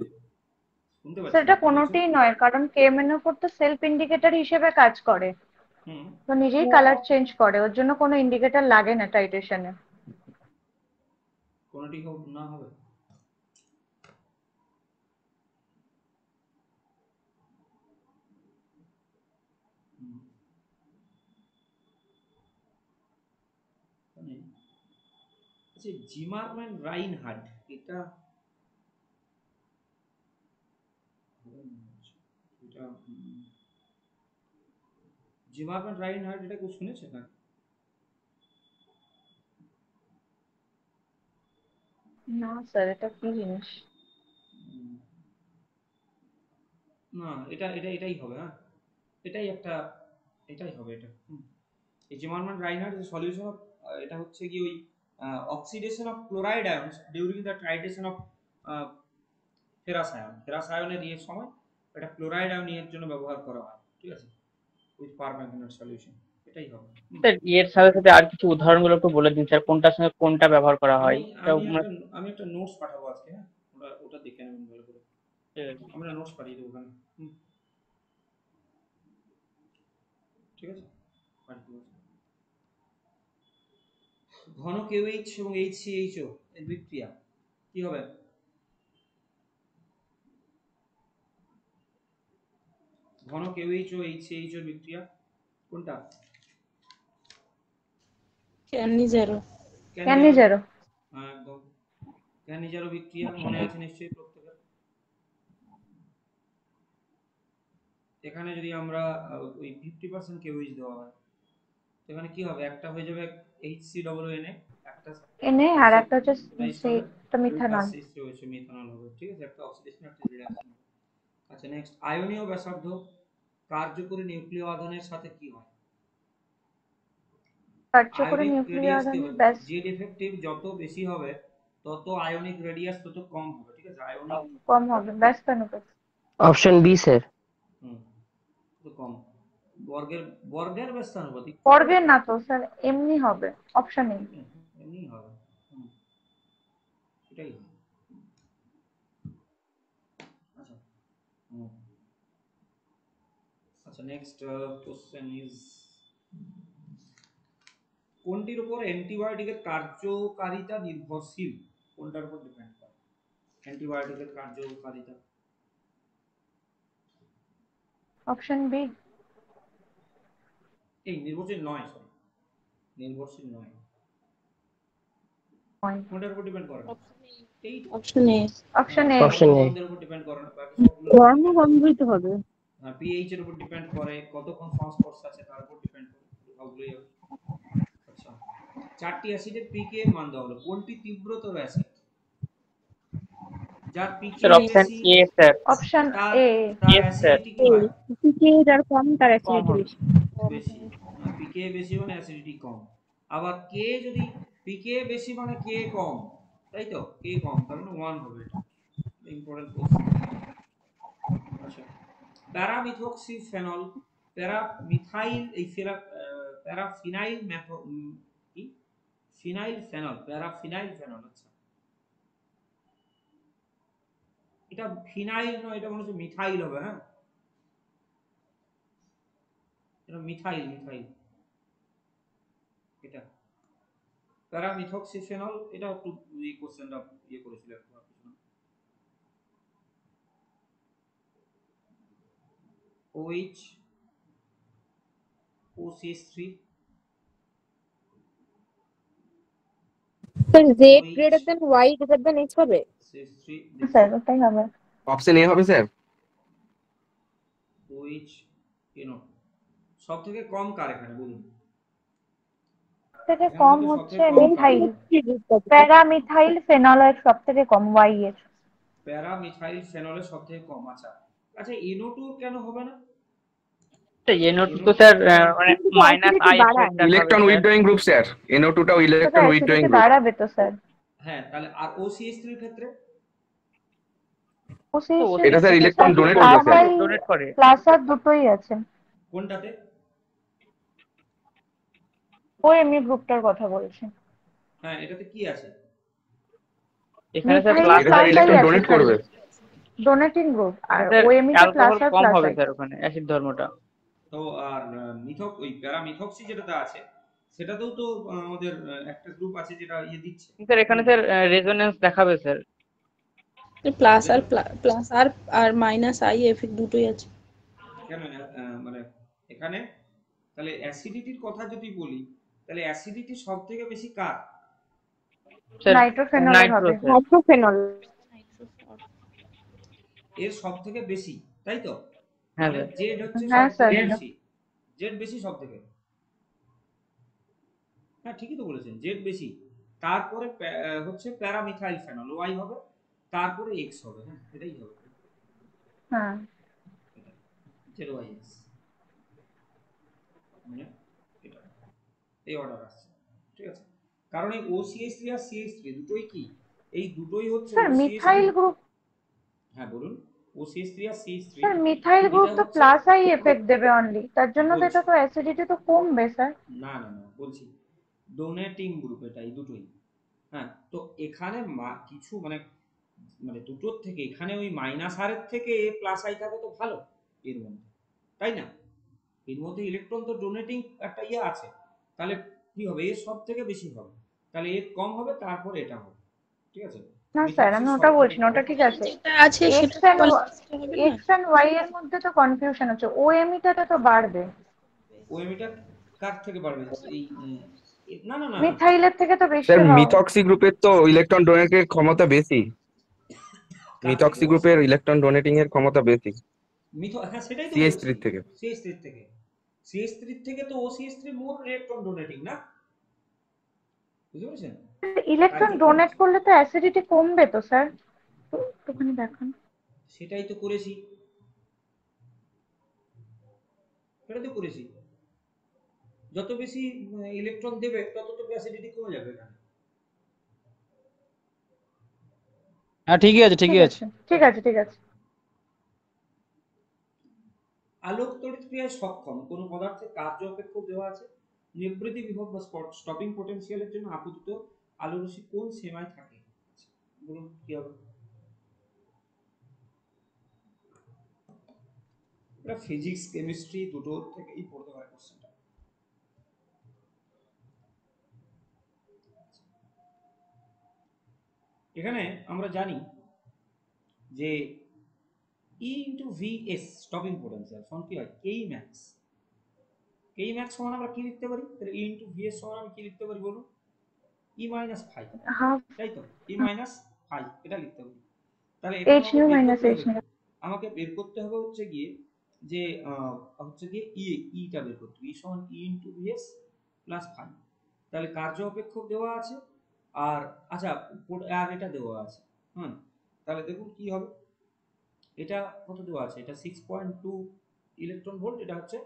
শুনতে পাচ্ছি সেটা না, কি বলছো? কোনোটিই নয়, কারণ KMnO4 তো সেলফ ইন্ডিকেটর হিসেবে কাজ করে, হুম, তো নিজেই কালার চেঞ্জ করে, ওর জন্য কোনো ইন্ডিকেটর লাগে না টাইট্রেশনে। কোনটি না হবে? হুম, মানে আচ্ছা, জিমারম্যান রাইনহার্ট, এটা এটা জিমারম্যান রাইনহার্ট, এটা কেউ শুনেছে না? না স্যার, এটা কি জিনিস? উম, না, এটাই হবে, হ্যাঁ, এটাই একটা, এটাই হবে এটা। এই জিমারম্যান রাইনহার্ট সলিউশন অফ, এটা হচ্ছে কি ওই oxidation of chloride ions during the titration of ferrous আয়নের ইয়ের সময় এটা ক্লোরাইড আয়ন এর জন্য ব্যবহার করা হয়, ঠিক আছে, উইথ পারম্যাঙ্গানেট সলিউশন। এটাই হবে। স্যার এর সাথে সাথে আর কিছু উদাহরণগুলো একটু বলে দিন স্যার, কোনটার সঙ্গে কোনটা ব্যবহার করা হয় আমি এটা আমি একটা আমি একটা নোটস পাঠাবো আজকে, হ্যাঁ, ওটা দেখে নেবেন ভালো করে। আমরা নোটস পাঠিয়ে দেবো ওখানে। ঠিক আছে, পাঠিয়ে দেবো। ঘন KOH এবং HCHO এর বিক্রিয়া কি হবে? ঘন KOH ও HCHO এর বিক্রিয়া কোনটা? ক্যানিজারো। হ্যাঁ, একদম ক্যানিজারো বিক্রিয়া মনে আছে নিশ্চয়ই প্রত্যেকের। এখানে যদি আমরা ওই 50% KOH দেওয়া হয়, এখানে কি হবে? একটা হয়ে যাবে HCOONA, একটা এনে আর একটা হচ্ছে রাইস হবে, সেটা মিথানল। HCOH মিথানল হবে। ঠিক আছে, একটা অক্সিডেশন একটা রিডাকশন। আচ্ছা, নেক্সট, আয়নীয় ব্যাসার্ধ কার্যকরী নিউক্লিয় আধানের সাথে কি হয়? কার্যকরী আয়নিক নিউক্লিয় রেডিয়াস কি আধানের হবে? ব্যাস জেড এফেক্টিভ যত বেশি হবে তত আয়নিক রেডিয়াস তত কম হবে। ঠিক আছে, আয়নিক কম হবে, ব্যস্ত অনুপাত। Option B sir. তো কম। বর্গের বর্গের ব্যস্তানুপাতিক বর্গের না তো স্যার, এমনি হবে, অপশন এ। এমনি হবে। এটাই হবে। আচ্ছা, আচ্ছা, নেক্সট কোশ্চেন ইজ, কোনটির উপর অ্যান্টিবায়োটিকের কার্যকারিতা নির্ভরশীল? কোনটার উপর ডিপেন্ড করে অ্যান্টিবায়োটিকের কার্যকারিতা? Option B. এই নির্ভরশীল নয়, সরি, নির্ভরশীল নয়। কোনটার উপর ডিপেন্ড করে না? এই অপশন এ। Option A. বন্ধের উপর ডিপেন্ড করে না, বাকি সবগুলো গরম গম্ভীর হবে। পিএইচ এর উপর ডিপেন্ড করে, কতক্ষণ সংস্পর্শ আছে তার উপর ডিপেন্ড করে, সবগুলোই হবে। আচ্ছা, চারটি অ্যাসিডের পিকে এর মান দেওয়া হলো, কোনটি তীব্রতর অ্যাসিড? যার পিকে স্যার অপশন বেশি এ স্যার। অপশন তার এ। তার Yes, sir. অ্যাসিডিটি কি হয়? পিকে যার কম তার কম অ্যাসিডিটি হবে। বেশি। বেশি। পিকে বেশি মানে অ্যাসিডিটি কম। আবার কে যদি পিকে বেশি মানে কে কম, তাই তো, কে কম তার মানে 1 হবে। এটা ইম্পর্টেন্ট কোশ্চেন। আচ্ছা, প্যারামিথক্সিফেনল, প্যারামিথাইল এই প্যারাফিনাইল কি ফিনাইল ফেনল, প্যারাফিনাইল ফেনল। আচ্ছা, এটা ফিনাইল নয়, এটা মনে হচ্ছে মিথাইল হবে। হ্যাঁ, এটা মিথাইল এটা প্যারামিথক্সিফেনল। এটা একটু এই কোশ্চেনটা করেছিল একটু। OH OCH3 sir Z greater than Y greater than X হবে। CH3 স্যার ওটাই হবে। অপশন এ হবে স্যার। OH সব থেকে কম কার এখানে বলুন? থেকে এখানে কম মধ্যে হচ্ছে সবথেকে কম কার? মিথাইল। প্যারামিথাইল ফেনলের সব থেকে কম, ওয়াই এর। প্যারামিথাইল ফেনলের সব থেকে কম। আচ্ছা, আচ্ছা, NO2 কেন হবে না? NO2 তো স্যার মানে মাইনাস অ্যাসিডিটি আই বাড়ায়। এফেক্ট দেখাবে electron sir. Withdrawing group sir, NO2 টাও সেটা ইলেকট্রন উইথড্রয়িং অ্যাসিডিটি গ্রুপ। বাড়াবে তো স্যার। হ্যাঁ, তাহলে আর OCH3 এর ক্ষেত্রে তো OCH3 এটা স্যার OCH3 ইলেকট্রন ডোনেট করবে প্লাস স্যার। আর ডোনেট করে। প্লাস আর দুটোই আছে। কোনটাতে? ও এমনি গ্রুপটার কথা বলছি। হ্যাঁ, এটাতে কি আছে? এখানে স্যার মিথাইল প্লাস এটা প্লাস স্যার আই ইলেকট্রন আছে ডোনেট খালি, করবে। Donating group. আর স্যার ওএমই তে প্লাস অ্যালকোহল আর কম প্লাস হবে আই। স্যার ওখানে অ্যাসিড ধর্মটা। তো আর ওই প্যারামিথক্সি যেটা আছে সেটাতেও তো আমাদের একটা গ্রুপ আছে যেটা দিচ্ছে। স্যার এখানে স্যার রেজোনেন্স দেখাবে স্যার। প্লাস আর আর মাইনাস আই এফেক্ট দুটোই আছে। কেন মানে এখানে তাহলে অ্যাসিডিটির কথা যদি বলি, তাহলে অ্যাসিডিটি সব থেকে বেশি কার? স্যার নাইট্রোফেনলের নাইট্রো হবে। স্যার। নাইট্রোফেনল। এর সব থেকে বেশি, তাই তো? হ্যাঁ মানে স্যার। জেড হচ্ছে হ্যাঁ সব স্যার। থেকে বেশি, জেড বেশি সব থেকে। হ্যাঁ, ঠিকই তো বলেছেন, জেড বেশি। তারপরে হচ্ছে প্যারামিথাইল ফেনল, ওয়াই হবে, তারপরে এক্স হবে। হ্যাঁ, এটাই হবে। হ্যাঁ, জেড ওয়াই এক্স মানে এটা এই অর্ডার আসছে। ঠিক আছে, কারণ এই OCH3 আর CH3 দুটোই কি, এই দুটোই হচ্ছে স্যার OCH3। Methyl group. হ্যাঁ, বলুন। OCH3 আর CH3 স্যার মিথাইল গ্রুপ এটা তো হচ্ছে প্লাস আই এফেক্ট দেবে অনলি, তার জন্য তো বলছি এটা তো অ্যাসিডিটি তো কমবে স্যার। না না না বলছি ডোনেটিং গ্রুপ এটা এই দুটোই। হ্যাঁ, তো এখানে কিছু মানে মানে দুটোর থেকে এখানে ওই মাইনাস আর এর থেকে প্লাস আই থাকে তো ভালো এর মধ্যে, তাই না? এর মধ্যে ইলেকট্রন তো ডোনেটিং একটা ইয়ে আছে, তাহলে কি হবে, এর সব থেকে বেশি হবে, তাহলে এর কম হবে, তারপর এটা হবে, ঠিক আছে? না স্যার, মিথক্সি আমি সব ওটা থেকে বলছি না, কম। ওটা ঠিক আছে। যেটা আছে এক্স সেটা অ্যান্ড হবে না। এক্স অ্যান্ড ওয়াই এর মধ্যে তো কনফিউশন হচ্ছে, ওএমইটা তো বাড়বে, ওএমইটা কার থেকে বাড়বে? এই না না না না মিথাইলের থেকে তো বেশি স্যার হওয়া। মিথক্সি গ্রুপের তো ইলেকট্রন ডোনেটের ক্ষমতা বেশি, কার থেকে মিথক্সি গ্রুপের ইলেকট্রন ডোনেটিং এর ক্ষমতা বেশি হ্যাঁ সেটাই তো বলছি, CH3 থেকে। CH3 থেকে তো OCH3 মোর ইলেকট্রন ডোনেটিং না, বুঝতে পেরেছেন? তাই ইলেকট্রন তো ডোনেট করলে তো অ্যাসিডিটি কমবে তো স্যার, তো একটুখানি দেখান। সেটাই তো করেছি, সেটাই তো করেছি, যত বেশি ইলেকট্রন দেবে তত তো অ্যাসিডিটি কমে যাবে এখানে। হ্যাঁ ঠিকই আছে, ঠিক ঠিকই আছে। আছে ঠিক আছে ঠিক আছে। আলোক তড়িৎ ক্রিয়ায় সক্ষম কোন পদার্থের কার্য অপেক্ষক দেওয়া আছে, নিবৃত্তি বিভব বা স্টপিং পটেনশিয়ালের জন্য আপতিত আলো রশ্মি কোন সীমায় থাকে, বলুন কি হবে? এটা ফিজিক্স কেমিস্ট্রি দুটো থেকেই পড়তে হয় কোশ্চেনটা। এখানে আমরা জানি যে E into VS stopping potential সমান কি হয়, Ke max। Ke max সমান আমরা কি লিখতে পারি, তাহলে E ইন্টু VS সমান আমি কি লিখতে পারি বলুন, E মাইনাস ফাই, হাফ তাই তো, E মাইনাস ফাই এটা লিখতে পারি। তাহলে এখানে H new minus H new. আমাকে বের করতে হবে হচ্ছে গিয়ে যে হচ্ছে গিয়ে ইটা বের করতে হবে, E সমান E into VS plus phi. তাহলে কার্য অপেক্ষক দেওয়া আছে, আর আচ্ছা আর এটা দেওয়া আছে। তাহলে দেখুন কি হবে, এটা কত দেওয়া আছে, এটা 6.2 ইলেকট্রন ভোল্ট, এটা হচ্ছে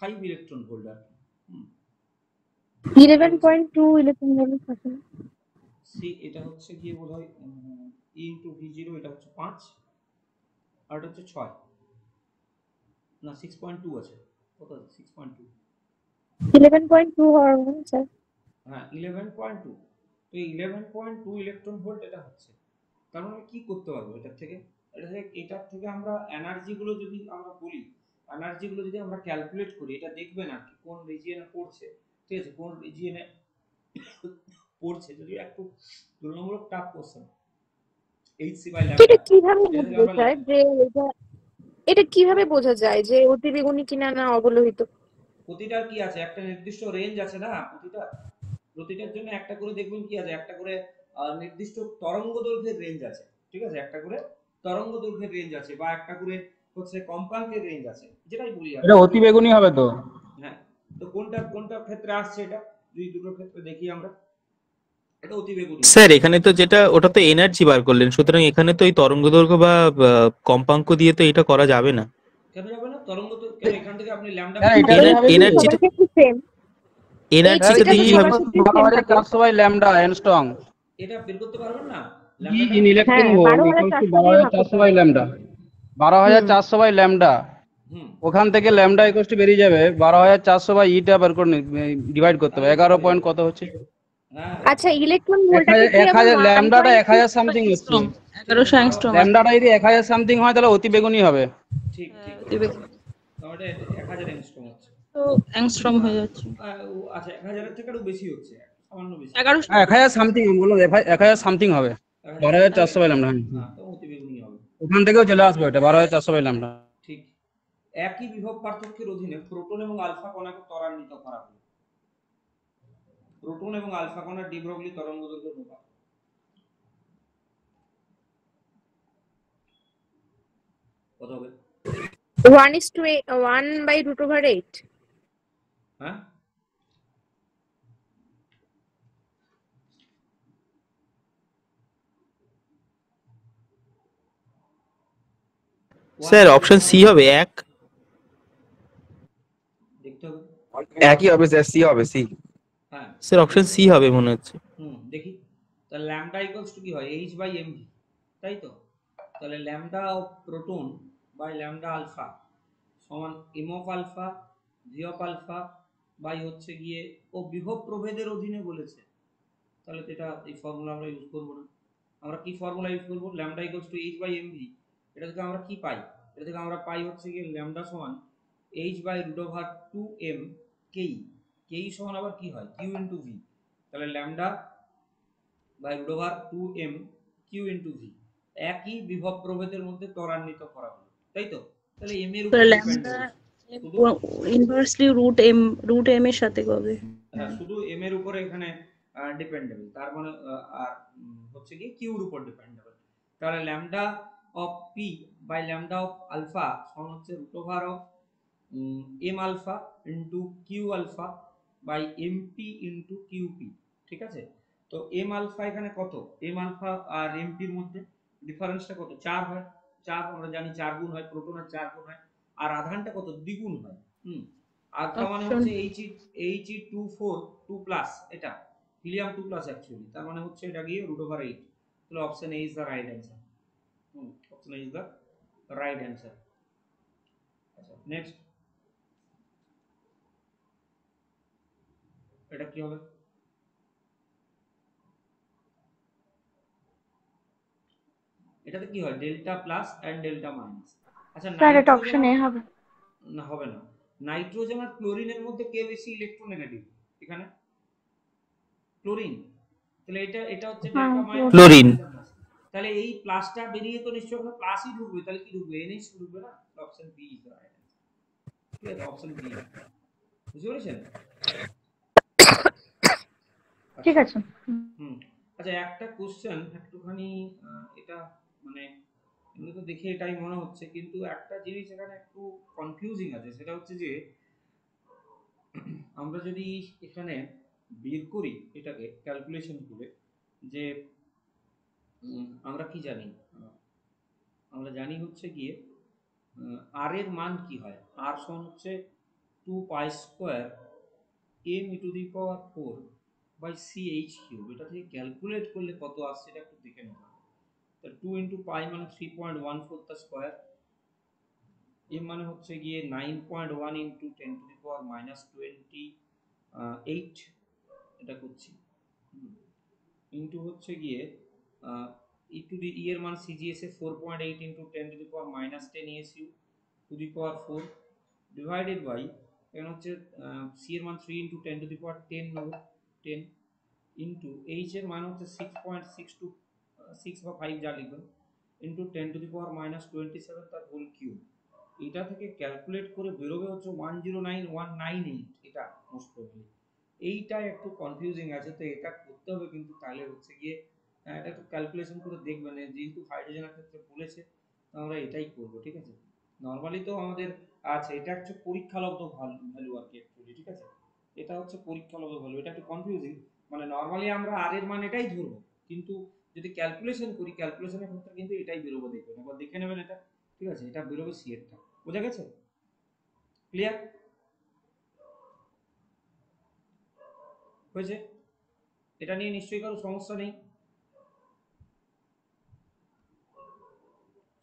5 ইলেকট্রন ভোল্ট আর কি। 11.2 ইলেকট্রন ভোল্ট আছে। এটা হচ্ছে গিয়ে বোধহয় E ইন্টু V0 এটা হচ্ছে 5 আর এটা হচ্ছে 6 না 6.2 আছে, কত আছে 6.2, 11.2 হওয়ার কথা স্যার। হ্যাঁ 11.2, তো 11.2 ইলেকট্রন ভোল্ট এটা হচ্ছে। তার মানে কি করতে পারবো এটার থেকে, এটার থেকে আমরা এনার্জি গুলো যদি আমরা বলি, এনার্জি গুলো যদি আমরা ক্যালকুলেট করি, এটা দেখবে না কি কোন রিজিয়নে পড়ছে, ঠিক আছে, কোন রিজিয়নে পড়ছে, যদি একটু তুলনামূলক টাফ কোশ্চেন HC বাই এটা ল্যাম্ডা, কিভাবে এটা থেকে বোঝা আমরা যায় যে এটা কিভাবে বোঝা যায় যে অতিবেগুনি কিনা না অবলোহিত? প্রতিটার কি আছে, একটা নির্দিষ্ট রেঞ্জ আছে না, প্রতিটার জন্য একটা করে দেখবেন কি আছে, একটা করে নির্দিষ্ট তরঙ্গ দৈর্ঘ্যের রেঞ্জ আছে, ঠিক আছে, একটা করে তরঙ্গ দৈর্ঘ্যের রেঞ্জ আছে, বা একটা করে হচ্ছে কম্পাঙ্কের রেঞ্জ আছে, যেটাই বলি এটা অতি বেগুনি হবে তো। হ্যাঁ, তো কোনটা ক্ষেত্রে আসছে, এটা যদি দুটোর ক্ষেত্রে দেখি আমরা, এটা অতি বেগুনি। স্যার এখানে তো যেটা ওটা তো এনার্জি বার করলেন, সুতরাং এখানে তো এই তরঙ্গদৈর্ঘ্য বা কম্পাঙ্ক দিয়ে তো এটা করা যাবে না। কেন যাবে না, তরঙ্গ তো কেন, এখান থেকে আপনি ল্যাম্ডা এনার্জিটা এইচটা দিয়ে কি হবে? 12400 বাই ল্যামডা অ্যাংস্ট্রম। এটা বের করতে পারবেন না E ল্যাম্ডাটা? in electron হ্যাঁ, volt 12,400 12400 by lambda, 12400 by lambda. ওখান থেকে ল্যামডা ইকুয়াল টু বেরিয়ে যাবে 12400 বাই ইটা বের করে ডিভাইড করতে হবে, 11 পয়েন্ট কত হচ্ছে, হ্যাঁ আচ্ছা ইলেকট্রন ভোল্টটা কি 1000 ল্যামডাটা 1000 সামথিং হচ্ছে, 1100 অ্যাংস্ট্রম আছে। ল্যামডাটা যদি 1000 সামথিং হয় তাহলে অতি বেগুনি হবে। ঠিক ঠিক, অতিবেগুনি। তাহলে 1000 অ্যাংস্ট্রম হচ্ছে, তো অ্যাংস্ট্রম হয়ে যাচ্ছে। আচ্ছা 1000 এর থেকে আরো বেশি হচ্ছে, সামান্য বেশি, 1100 1000 সামথিং, বললো 1000 সামথিং হবে, 12400 বাই ল্যামডা। হ্যাঁ তো অতি বেগুনি হবে, ওখান থেকেও চলে আসবে এটা 12400 বাই ল্যামডা। ঠিক। একই বিভব পার্থক্যের অধীনে প্রোটন এবং আলফা কণাকে ত্বরান্বিত করা হলো, প্রোটন এবং আলফা কণার ডি ব্রগলি তরঙ্গ দৈর্ঘ্য অনুপাত কত হবে? 1:1/√8। হ্যাঁ স্যার অপশন সি হবে 1। দেখতে হবে, একই হবে স্যার, সি হবে, সি। হ্যাঁ স্যার অপশন সি হবে মনে হচ্ছে। দেখি, তাহলে ল্যামডা ইকুয়ালস টু কি হয়, h বাই mv, তাই তো, তাহলে lambda of proton by lambda alpha সমান M of alpha V of alpha by হচ্ছে গিয়ে ও বিভব প্রভেদের অধীনে বলেছে, তাহলে তো এটা এই ফর্মুলা আমরা ইউজ করবো না। আমরা কি ফর্মুলা ইউজ করবো? Lambda equals to h by m v. এটা থেকে আমরা কি পাই? এটা থেকে আমরা পাই হচ্ছে গিয়ে ল্যামডা সমান H by root over two M KE. KE সমান আবার কি হয়? Q into V. তাহলে lambda by root over two M Q into V, একই বিভব প্রভেদের মধ্যে ত্বরান্বিত করা হলো, তাই তো? তাহলে এম এর উপর ল্যামডা ডিপেন্ডেবল, শুধু ইনভার্সলি রুট এম এর সাথে কবে? হ্যাঁ শুধু এম এর উপরে এখানে ডিপেন্ডেবল, তার মানে আর হচ্ছে কি কিউর উপর ডিপেন্ডেবল। তাহলে lambda of p by lambda of alpha সমান হচ্ছে root over of m alpha into q alpha by m p into q p, ঠিক আছে? তো এম আলফা এখানে কত? এম আলফা আর এম পির মধ্যে ডিফারেন্সটা কত? 4 হয়। 4 আমরা জানি 4 গুণ হয়, প্রোটনের 4 গুণ হয়, আর আধানটা কত? দ্বিগুণ হয়। আলফা মানে অপশন হচ্ছে He24 2 প্লাস, এটা হিলিয়াম 2 প্লাস অ্যাকচুয়ালি, তার মানে হচ্ছে এটা গিয়ে √8। তাহলে option A is the right answer. Option A is the right answer. আচ্ছা নেক্সট, এটা কি হবে? এটাতে কি হয়? Delta plus and delta minus. আচ্ছা স্যার এটা নাইট্রোজেন অপশন এ হবে। না, হবে না। নাইট্রোজেন আর ক্লোরিনের মধ্যে কে বেশি ইলেকট্রোনেগেটিভ? এখানে ক্লোরিন। তাহলে এটা হচ্ছে হ্যাঁ delta minus, chlorine. Delta plus. তাহলে এই প্লাসটা বেরিয়ে তো নিশ্চয়ই ওখানে প্লাসই ঢুকবে, তাহলে কি ঢুকবে? এনএইচ ঢুকবে না? Option B is the right answer. ঠিক আছে, অপশন বি। বুঝতে পেরেছেন? ঠিক আচ্ছা আছে। আচ্ছা একটা কোশ্চেন একটুখানি, এটা মানে এমনি তো দেখে এটাই মনে হচ্ছে, কিন্তু একটা জিনিস এখানে একটু কনফিউজিং আছে, সেটা হচ্ছে যে আমরা যদি এখানে বের করি এটাকে ক্যালকুলেশন করে, যে আমরা কি জানি? আমরা জানি হচ্ছে গিয়ে আর এর মান কি হয়? আর সমান হচ্ছে 2 pi square m e to the power 4 by c h cube. এটা থেকে ক্যালকুলেট করলে কত আসছে এটা একটু দেখে নেব। তো 2 ইন্টু পাই মানে 3.14 তা স্কোয়ার, এম মানে হচ্ছে গিয়ে 9.1 into 10 to the power minus 28, এটা করছি, ইন্টু হচ্ছে গিয়ে ই টু দি এর মান সিজিএস এ 4.8 into 10 to the power minus 10 ESU to the power 4 divided by এখানে হচ্ছে সি এর মান 3 ইন্টু 10 টু দি পাওয়ার 10 নেব, 10 ইন্টু এইচ এর মান হচ্ছে 6.62 6 বা 5 যা লিখবেন into 10 to the power minus 27 তার হোল কিউব। এটা থেকে ক্যালকুলেট করে বেরোবে হচ্ছে 109198, এটা মোস্ট প্রবলি। এইটা একটু কনফিউজিং আছে, তো এটা করতে হবে কিন্তু, তাহলে হচ্ছে গিয়ে এটা একটু ক্যালকুলেশন করে দেখবেন, যেহেতু হাইড্রোজেনের ক্ষেত্রে বলেছে তো আমরা এটাই করব, ঠিক আছে? নরমালি তো আমাদের আচ্ছা এটা হচ্ছে পরীক্ষালব্ধ ভ্যালু আর কি অ্যাকচুয়ালি, ঠিক আছে? এটা হচ্ছে পরীক্ষালব্ধ ভ্যালু, এটা একটু কনফিউজিং। মানে নরমালি আমরা আর এর মান এটাই ধরবো, কিন্তু যদি ক্যালকুলেশন করি ক্যালকুলেশনের ক্ষেত্রে কিন্তু এটাই বেরোবে, দেখবেন একবার দেখে নেবেন এটা, ঠিক আছে? এটা বেরোবে সি এরটা। বোঝা গেছে? ক্লিয়ার হয়েছে? এটা নিয়ে নিশ্চয়ই কারো সমস্যা নেই?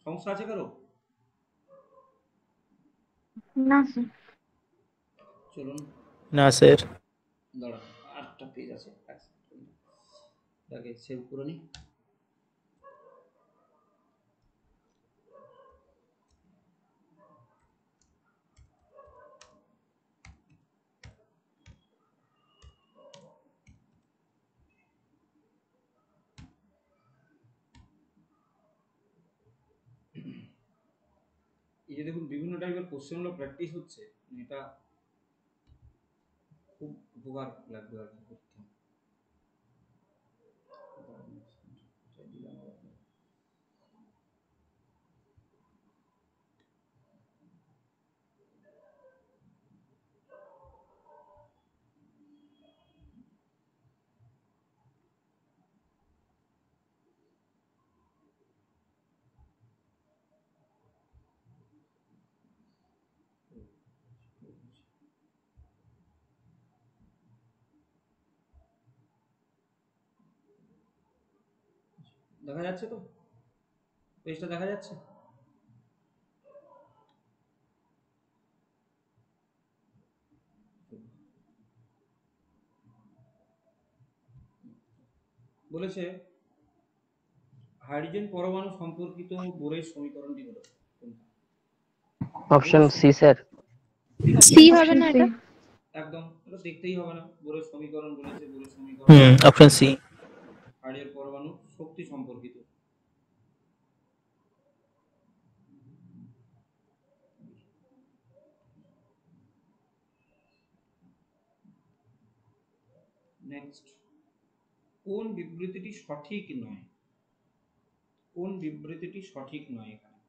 সমস্যা আছে কারো? না স্যার। চলুন না স্যার। দাঁড়ান, আটটা পেজ আছে, এক সেকেন্ড, এটাকে সেভ করে নিই। এই যে দেখুন বিভিন্ন টাইপের কোশ্চেনগুলো প্র্যাকটিস হচ্ছে, এটা খুব উপকার লাগবে আর কি করতে। দেখা যাচ্ছে তো? পেজটা দেখা যাচ্ছে? বলেছে হাইড্রোজেন পরমাণু সম্পর্কিত বোরের সমীকরণটি হলো কোনটা? Option C sir. সি হবে না এটা? একদম, এটা দেখতেই হবে না, বোরের সমীকরণ বলেছে, বোরের সমীকরণ অপশন সি। হাইড্রোজেন পরমাণু শক্তি সম্পর্কিত। নেক্সট, কোন বিবৃতিটি সঠিক নয়? কোন বিবৃতিটি সঠিক নয় এখানে?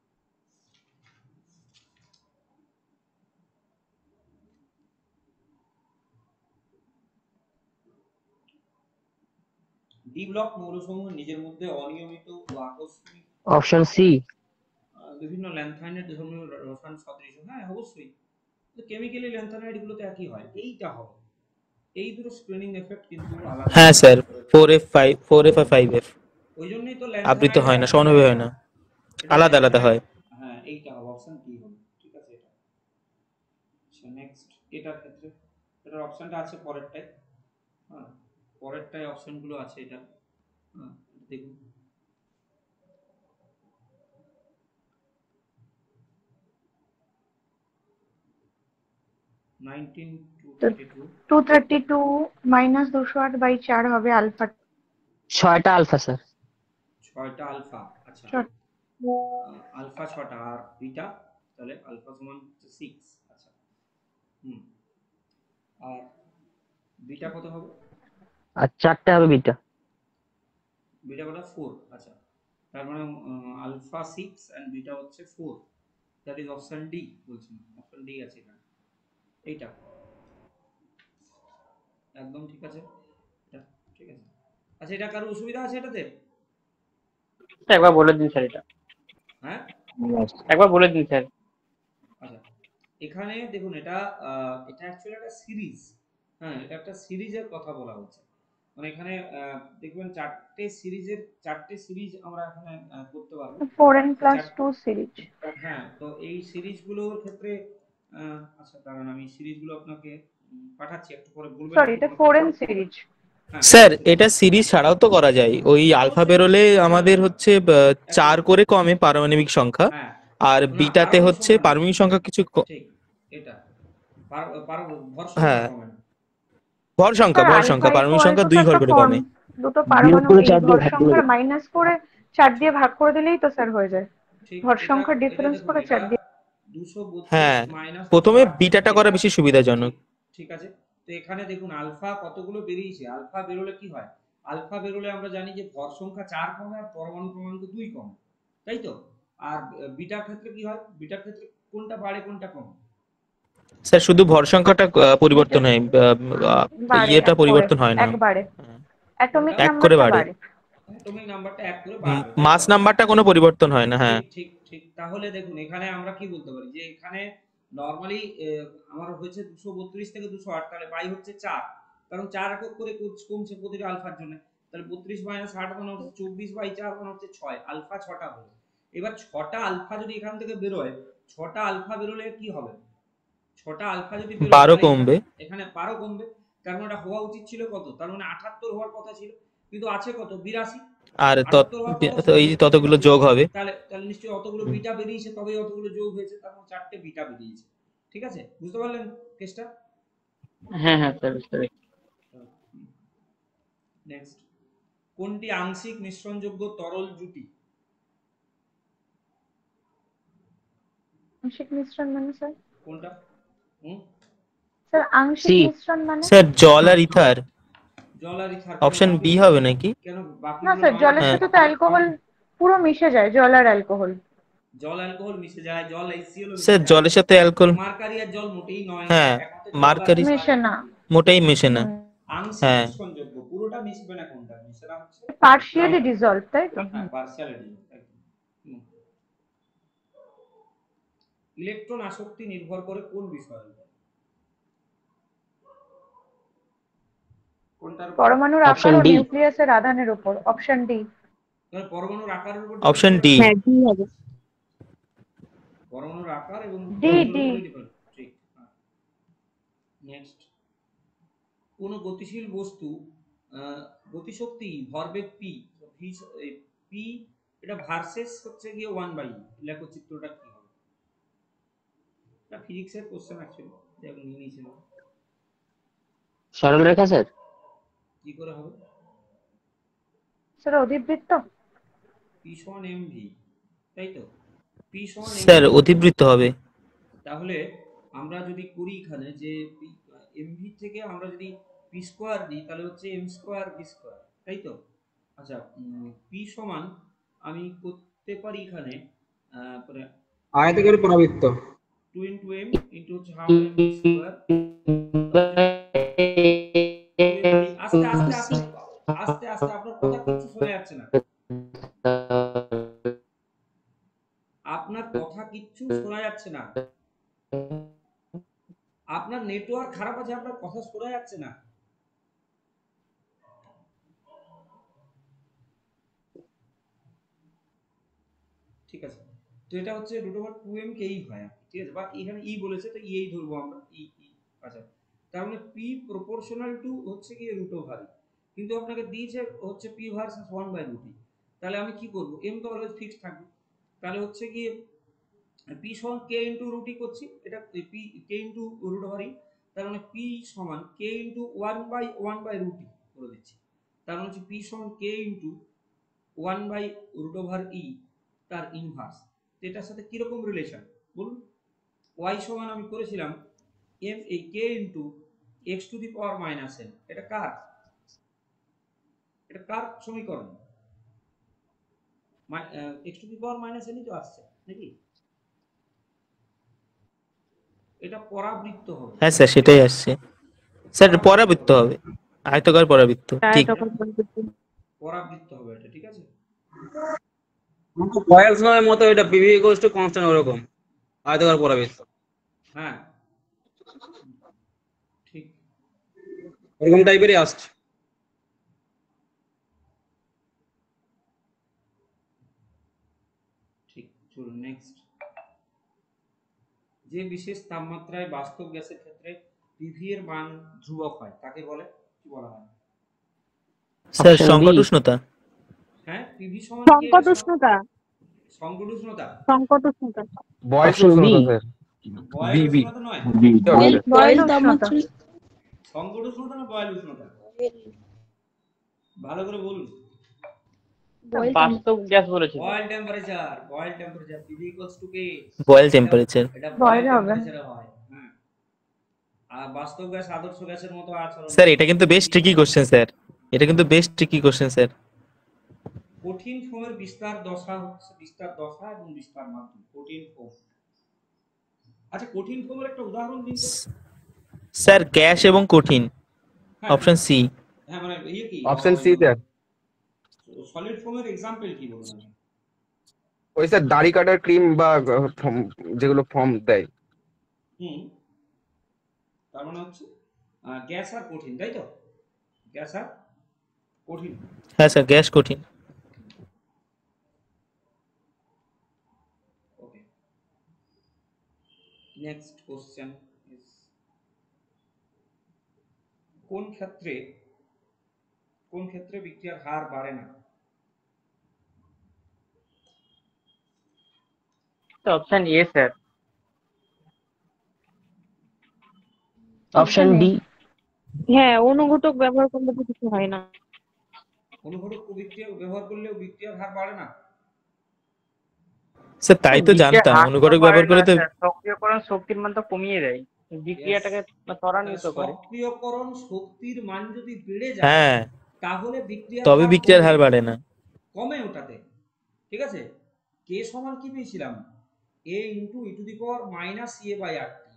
ডি ব্লক মৌলসমূহ নিজের মধ্যে অনিয়মিত ও আকস্মিক অপশন সি। বিভিন্ন ল্যান্থাইনের ধর্মীয় রসায়ন সদৃশ। হ্যাঁ অবশ্যই, কেমিক্যালি ল্যান্থানাইড গুলো তো একই হয়, এইটা হবে। এই দুটো স্ক্রিনিং এফেক্ট কিন্তু আলাদা। হ্যাঁ স্যার, 4F আর 5F ওই জন্যই তো আবৃত হয় না, সমানভাবে হয় না, আলাদা আলাদা হয়। হ্যাঁ এইটা হবে, অপশন কি হবে, ঠিক আছে এটা। আচ্ছা নেক্সট, এটার ক্ষেত্রে এটার অপশনটা আছে পরেরটাই। হ্যাঁ পরেরটাই অপশনগুলো আছে এটা। হ্যাঁ দেখুন, তো 232 মাইনাস 208/4 হবে আলফা। 6টা আলফা স্যার। 6টা আলফা। আচ্ছা আলফা 6টা আর বিটা, তাহলে আলফা সমান 6। আচ্ছা আর বিটা কত হবে? আর 4টে হবে বিটা। বিটা কত? 4। আচ্ছা তার মানে আলফা 6 এন্ড বিটা হচ্ছে 4, দ্যাট ইজ অপশন ডি বলছি, অপশন ডি আছে এখানে, এইটা একদম ঠিক আছে, এটা ঠিক আছে। আচ্ছা এটা কারো অসুবিধা আছে এটাতে? একবার বলে দিন স্যার এটা। হ্যাঁ একবার বলে দিন স্যার। আচ্ছা এখানে দেখুন, এটা এটা অ্যাকচুয়ালি একটা সিরিজ। হ্যাঁ এটা একটা সিরিজের কথা বলা হচ্ছে, মানে এখানে দেখবেন চারটে সিরিজ আমরা এখানে করতে পারবো। 4n+2 series. হ্যাঁ তো এই সিরিজগুলোর ক্ষেত্রে আচ্ছা কারণ আমি সিরিজগুলো আপনাকে পাঠাচ্ছি, একটু পরে বলবেন। সরি এটা 4n সিরিজ। স্যার এটা সিরিজ ছাড়াও তো করা যায়, ওই আলফা বেরোলে আমাদের হচ্ছে 4 করে কমে পারমাণবিক সংখ্যা, হ্যাঁ আর বিটাতে হচ্ছে পারমাণবিক সংখ্যা কিছু ঠিক, এটা ভর সংখ্যা হ্যাঁ কমে না। ভর সংখ্যা পারমাণবিক সংখ্যা 2 ঘর করে কমে। দুটো পারমাণু এই ভর সংখ্যার মাইনাস করে 4 দিয়ে ভাগ করে দিলেই তো স্যার হয়ে যায়। ভর সংখ্যার ডিফারেন্স করে 4 দিয়ে। 232 হ্যাঁ মাইনাস প্রথমে বিটাটা করা বেশি সুবিধাজনক। ঠিক আছে, তো এখানে দেখুন আলফা কতগুলো বেরিয়েছে। আলফা বেরোলে কি হয়? আলফা বেরোলে আমরা জানি যে ভর সংখ্যা 4 কমে আর পরমাণু ক্রমাঙ্ক 2 কমে, তাই তো? আর বিটার ক্ষেত্রে কি হয়? বিটার ক্ষেত্রে কোনটা বাড়ে কোনটা কমে? স্যার শুধু ভর সংখ্যাটা পরিবর্তন হয়, ইয়েটা পরিবর্তন হয় না, একবারে অ্যাটমিক এক করে নাম্বারটা বাড়ে, বাড়ে। অ্যাটমিক নাম্বারটা এক করে বাড়বে, মাস নাম্বারটা কোনো পরিবর্তন হয় না। হ্যাঁ ঠিক ঠিক। তাহলে দেখুন এখানে আমরা কি বলতে পারি যে এখানে নরমালি আমার হয়েছে 232 থেকে 208, তাহলে বাই হচ্ছে 4, কারণ 4 একক করে কমছে প্রতিটা আলফার জন্য। তাহলে 32 - 8 মানে হচ্ছে 24/4 মানে হচ্ছে 6, আলফা 6টা হলো। এবার 6টা আলফা যদি এখান থেকে বের হয়, 6টা আলফা বেরোলে কি হবে? 6টা আলফা যদি বের হয় 12 কমবে, এখানে 12 কমবে, তার মানে এটা হওয়া উচিত ছিল কত? তার মানে 78 হওয়ার কথা ছিল, কিন্তু আছে কত? 82। আর 78 হওয়ার কথা এই ততগুলো যোগ হবে, তাহলে নিশ্চয়ই অতগুলো বিটা বেরিয়েছে, তবে অতগুলো যোগ হয়েছে, তার মানে 4টে বিটা বেরিয়েছে। ঠিক আছে, বুঝতে পারলেন কেসটা? হ্যাঁ হ্যাঁ স্যার বুঝতে পেরেছি। নেক্সট, কোনটি আংশিক মিশ্রণযোগ্য তরল জুটি? আংশিক মিশ্রণ মানে স্যার? কোনটা? স্যার আংশিক সি। মিশ্রণ মানে? স্যার জল আর ইথার। জল আর ইথার। অপশন বি হবে নাকি? কেন না স্যার জলের সাথে তো অ্যালকোহল পুরো মিশে যায়, জল আর অ্যালকোহল। জল অ্যালকোহল মিশে যায়, জল HCl স্যার জলের সাথে অ্যালকোহল, মার্কারি আর জল মোটেই নয়। হ্যাঁ মার্কারি মিশে না, মোটেই মিশে না। আংশিক মিশ্রণযোগ্য, পুরোটা মিশবে না, কোনটা মিশে না হচ্ছে পার্শিয়ালি ডিসলভ, তাই তো? হ্যাঁ পার্শিয়ালি ডিসলভ। ইলেকট্রন আসক্তি নির্ভর করে কোন বিষয়ের উপর? কোনটার? পরমাণুর আকার ও নিউক্লিয়াসের আধানের উপর। Option D. তাহলে পরমাণুর আকারের উপর অপশন ডি। হ্যাঁ ডি হবে। পরমাণুর আকার এবং ডি পরমাণুর ডি উপরে ডিপেন্ড। ঠিক। নেক্সট, কোন গতিশীল বস্তু গতিশক্তি ভরবেগ পি, পি এটা ভার্সেস হচ্ছে গিয়ে 1/e, লেখো চিত্রটা কি হবে। এটা ফিজিক্সের কোশ্চেন অ্যাকচুয়ালি, যেমন নিয়ে নিয়েছিলাম। সরলরেখা স্যার। কি করে হবে? স্যার অধিবৃত্ত। পি সমান এমভি, তাই তো? পি সমান স্যার এমভি। অধিবৃত্ত হবে। তাহলে আমরা যদি করি এখানে যে এমভি থেকে আমরা যদি পি স্কোয়ার দিই তাহলে হচ্ছে এম স্কোয়ার ভি স্কোয়ার, তাই তো? আচ্ছা, পি সমান আমি করতে পারি এখানে আয়তকার পরাবৃত্ত। 2 ইন্টু এম ইন্টু হচ্ছে হাফ এম ভি স্কোয়ার। আস্তে আস্তে আস্তে আস্তে আস্তে, আপনার কথা কিছু শোনা যাচ্ছে না, আপনার কথা কিচ্ছু শোনা যাচ্ছে না, আপনার নেটওয়ার্ক খারাপ আছে, আপনার কথা শোনা যাচ্ছে না। ঠিক আছে, তো এটা হচ্ছে √2m কে ই হয়, ঠিক আছে, বা এখানে ই বলেছে তো এই ধরবো আমরা ই ই। আচ্ছা, তার মানে p প্রপোর্শনাল টু হচ্ছে কি √, কিন্তু আপনাকে দিয়েছে হচ্ছে p ভার্সেস 1/√e। তাহলে আমি কি করব, m তো অলওয়েজ ফিক্সড থাকবে, তাহলে হচ্ছে কি p সমান k ইনটু √e করছি, এটা p k ইনটু √e, তার মানে p সমান k ইনটু 1/1/√e করে দিচ্ছি। তার মানে হচ্ছে p সমান k ইনটু 1/√e তার ইনভার্স। এটার সাথে কি রকম রিলেশন বলুন? y সমান আমি করেছিলাম m এই k into x two the power minus n, এটা কার সমীকরণ? x two the power minus n ই তো আসছে নাকি? এটা পরাবৃত্ত হবে। হ্যাঁ স্যার সেটাই আসছে স্যার, পরাবৃত্ত হবে, আয়তকার পরাবৃত্ত, ঠিক। পরাবৃত্ত হবে এটা, ঠিক আছে। বয়েলস লয়ের মতো এটা পিভি ইকুয়ালস টু কনস্ট্যান্ট ওরকম আয়তকার পরাবৃত্ত। হ্যাঁ ঠিক, এরকম টাইপেরই আসছে। ঠিক, চলুন নেক্সট। যে বিশেষ তাপমাত্রায় বাস্তব গ্যাসের ক্ষেত্রে পিভি এর মান ধ্রুবক হয় তাকে বলে, কি বলা হয়? Sir Option B. সংকট উষ্ণতা। হ্যাঁ, পিভি সমান সংকট উষ্ণতা। সংকট উষ্ণতা। সংকট উষ্ণতা। বয়স Option B. উষ্ণতা স্যার। বয়েল বি বি উষ্ণতা নয়, বি হবে স্যার। বয়েল বয়েল উষ্ণতা। তাপমাত্রা সংকট উষ্ণতা না বয়েল উষ্ণতা, ভালো করে বলুন। বয়েল বাস্তব গ্যাস বলেছিল। Boyle temperature, PV equals to K, Boyle temperature. এটা বয়েল বয়েল হবে। টেম্পারেচারে হয়। হ্যাঁ, আর বাস্তব গ্যাস আদর্শ গ্যাসের মতো আচরণ। স্যার এটা কিন্তু বেশ ট্রিকি কোশ্চেন স্যার, এটা কিন্তু বেশ ট্রিকি কোশ্চেন স্যার। কঠিন ফোমের বিস্তার দশা হচ্ছে বিস্তার দশা এবং বিস্তার মাধ্যম, কঠিন ফোম। আচ্ছা, কঠিন ফোমের একটা উদাহরণ দিন তো। স্যার গ্যাস এবং কঠিন, হ্যাঁ, অপশন সি। হ্যাঁ মানে ইয়ে কি, অপশন সি স্যার। সলিড ফোমের এক্সাম্পল কি বলুন আপনি? ওই স্যার দাড়ি কাটার ক্রিম বা যেগুলো ফর্ম দেয়। তার মানে হচ্ছে গ্যাস আর কঠিন, তাই তো? গ্যাস আর কঠিন। হ্যাঁ স্যার গ্যাস কঠিন। ওকে, নেক্সট কোশ্চেন ইজ, কোন ক্ষেত্রে বিক্রিয়ার হার বাড়ে না? Option A sir. Option D. হ্যাঁ অনুঘটক ব্যবহার করলে তো কিছু হয় না। অনুঘটক বিক্রিয়া ব্যবহার করলেও বিক্রিয়ার হার বাড়ে না? স্যার তাই তো জানতাম, অনুঘটক ব্যবহার করে তো। সক্রিয়করণ শক্তির মান তো কমিয়ে দেয়, বিক্রিয়াটাকে ত্বরান্বিত করে। সক্রিয়করণ শক্তির মান যদি বেড়ে যায় হ্যাঁ, তাহলে বিক্রিয়ার তবে হার বিক্রিয়ার হার কমে। বাড়ে না। কমে ওটাতে, ঠিক আছে। কে সমান কি পেয়েছিলাম, a into e to the power minus E by R T.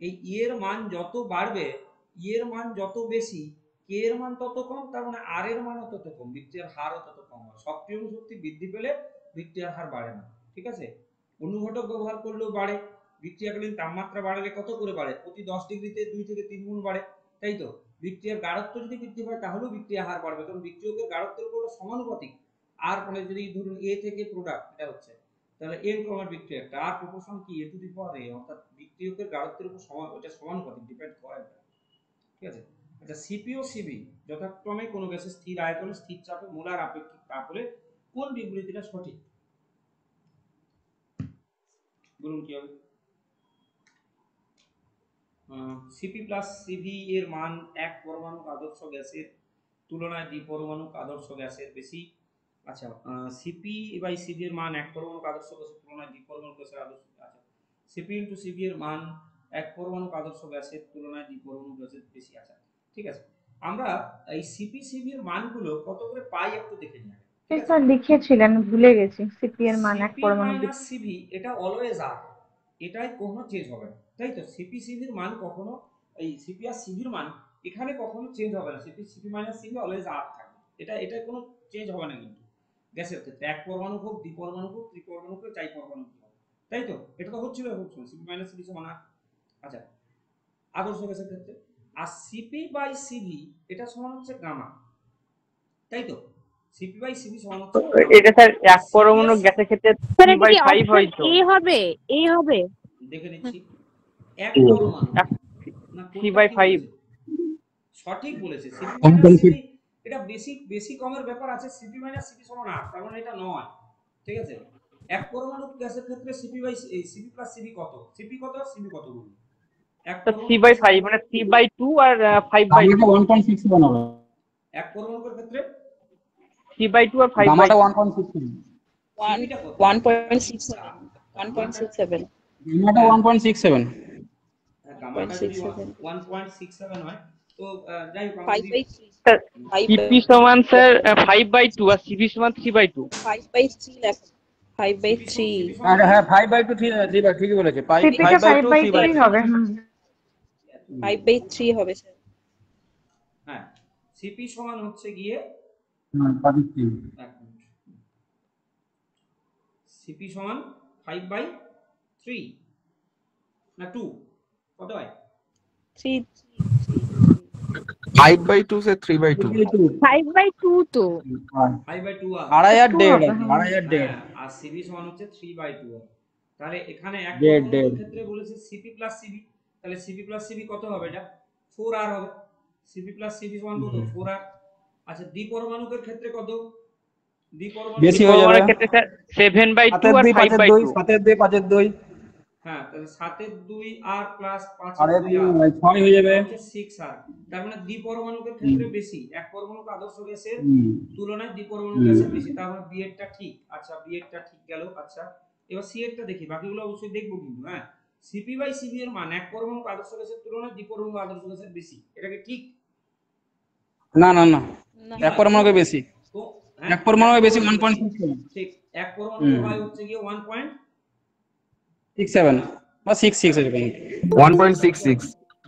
এই এর মান যত বাড়বে, এর মান যত বেশি, কে এর মান তত কম, তার মানে আর এর মানও তত কম, বিক্রিয়ার হারও তত কম হয়। সক্রিয় শক্তি বৃদ্ধি পেলে বিক্রিয়ার হার বাড়ে না, ঠিক আছে। অনুঘটক ব্যবহার করলেও বাড়ে, বিক্রিয়াকালীন তাপমাত্রা বাড়লে কত করে বাড়ে, প্রতি 10 ডিগ্রিতে 2 থেকে 3 গুণ বাড়ে, তাই তো। বিক্রিয়ার গাঢ়ত্ব যদি বৃদ্ধি পায় তাহলেও বিক্রিয়া হার বাড়বে, কারণ বিক্রিয়কের গাঢ়ত্বের উপর সমানুপাতিক। আর মানে যদি ধরুন এ থেকে প্রোডাক্ট এটা হচ্ছে, তাহলে এন ক্রমের বিক্রিয়কটা আর প্রপোর্শন কি এ টু দি পাওয়ার এ, অর্থাৎ বিক্রিয়কের গাঢ়ত্বের উপর সমান, ওটা সমানুপাতিক ডিপেন্ড করে এটা, ঠিক আছে। আচ্ছা সিপি ও সিবি যথাক্রমে কোনো গ্যাসের স্থির আয়তনে স্থির চাপে মোলার আপেক্ষিক তাপ হলে কোন বিবৃতিটা সঠিক, বলুন কি হবে? সিপি প্লাস সিভি এর মান এক পরমাণু আদর্শ গ্যাসের তুলনায় দ্বিপরমাণু আদর্শ গ্যাসের বেশি। আচ্ছা সিপি বাই সিভি এর মান এক পরমাণু আদর্শ গ্যাসের তুলনায় দ্বিপরমাণু গ্যাসের আদর্শ, আচ্ছা সিপি ইনটু সিভি এর মান এক পরমাণু আদর্শ গ্যাসের তুলনায় দ্বিপরমাণু গ্যাসের বেশি। আচ্ছা ঠিক আছে, আমরা এই সিপি সিভি এর মানগুলো কত করে পাই একটু দেখে নিই আগে, ঠিক আছে। স্যার লিখেছিলেন, ভুলে গেছি। সিপি এর মান এক সিপি পরমাণু মাইনাস সিভি এটা অলওয়েজ আর, এটাই কখনো চেঞ্জ হবে না, তাই তো। সিপি সিভির মান কখনো, এই সিপি আর সিভির মান এখানে কখনো চেঞ্জ হবে না, CP CP minus CV always R থাকবে, এটা কোনো চেঞ্জ হবে না কিন্তু গ্যাসের ক্ষেত্রে এক পরমাণু হোক দ্বিপরমাণু হোক ত্রিপরমাণু হোক চাই পরমাণু হোক, তাই তো। এটা তো হচ্ছিল সিপি মাইনাস সিভি সমান আর। আচ্ছা আদর্শ গ্যাসের ক্ষেত্রে আর সিপি বাই সিভি এটা সমান হচ্ছে গামা, তাই তো। সিপি বাই সিভি সমান হচ্ছে এটা স্যার এক পরমাণু গ্যাসের ক্ষেত্রে স্যার এটা 3/5 কি অপশন হয়তো এ হবে? এ হবে? দেখে নিচ্ছি। এক পরমাণু না কোনটা কি 3/5 বলেছে? সঠিক বলেছে, সিপি মাইনাস সিপি এটা বেশি কমের ব্যাপার আছে, সিপি মাইনাস সিপি সমান আর, তার মানে এটা নয়, ঠিক আছে। এক পরমাণু গ্যাসের ক্ষেত্রে CP by CP plus CP কত, সিপি কত সিপি কত বলুন। এক তো পরমাণু 3/5 মানে 3/2 আর 5/2 1.67 হবে। এক পরমাণুর ক্ষেত্রে 3/2 আর 5/2 গামাটা 1.67, সিপিটা কত? 1.67 1.67 গামাটা 1.67। গামাটা যদি 1.67 হয় তো যাই হোক আমরা 5 যদি by 3 সিপি সমান স্যার 5/2 আর সিপি সমান 3/2 5 by 3 লেখ 5 by 3 আচ্ছা হ্যাঁ 5/2 3 ঠিকই বলেছে। সিপি কে 5/3 হবে। 5 by 3 হবে স্যার। হ্যাঁ সিপি সমান হচ্ছে গিয়ে সিপি সমান 5/3 না 2 কত হয়? 3 5/2 से 3/2। 5/2 তো 5/2 আড়াই আর Two দেড় হবে, আছে, হ্যাঁ। আড়াই আর দেড়। আর সিবি সমান হচ্ছে 3/2। তাহলে এখানে এক দেড়, পরমাণুর দেড়। ক্ষেত্রে বলেছে সিপি প্লাস সিবি, তাহলে সিপি প্লাস সিবি কত হবে? এটা 4r হবে। সিপি প্লাস সিবি সমান কত? 4r। আচ্ছা দ্বিপরমাণুকের ক্ষেত্রে কত? বেশি হয়ে যাবে। পরমাণুর ক্ষেত্রে স্যার 7/2 আর 5/2 7 2 5 2 হ্যাঁ তাহলে 7 2 আর প্লাস 5 আর 2 আর 6 হয়ে যাবে। হচ্ছে 6r। তার মানে দ্বিপরমাণুকের ক্ষেত্রে বেশি, এক পরমাণু আদর্শ গ্যাসের তুলনায় দ্বিপরমাণু গ্যাসের বেশি, তার মানে বি এরটা ঠিক। আচ্ছা বি এরটা ঠিক গেল। আচ্ছা এবার সি এরটা দেখি, বাকিগুলো অবশ্যই দেখবো কিন্তু। হ্যাঁ সিপি বাই সিবি এর মান এক পরমাণু আদর্শ গ্যাসের তুলনায় দ্বিপরমাণু আদর্শ গ্যাসের বেশি, এটা কি ঠিক? না না না, না এক পরমাণুকে বেশি। তো এক পরমাণুকে বেশি 1.67 ঠিক, এক পরমাণু হয় হচ্ছে গিয়ে 67 বা 66 এরকম। 1.66।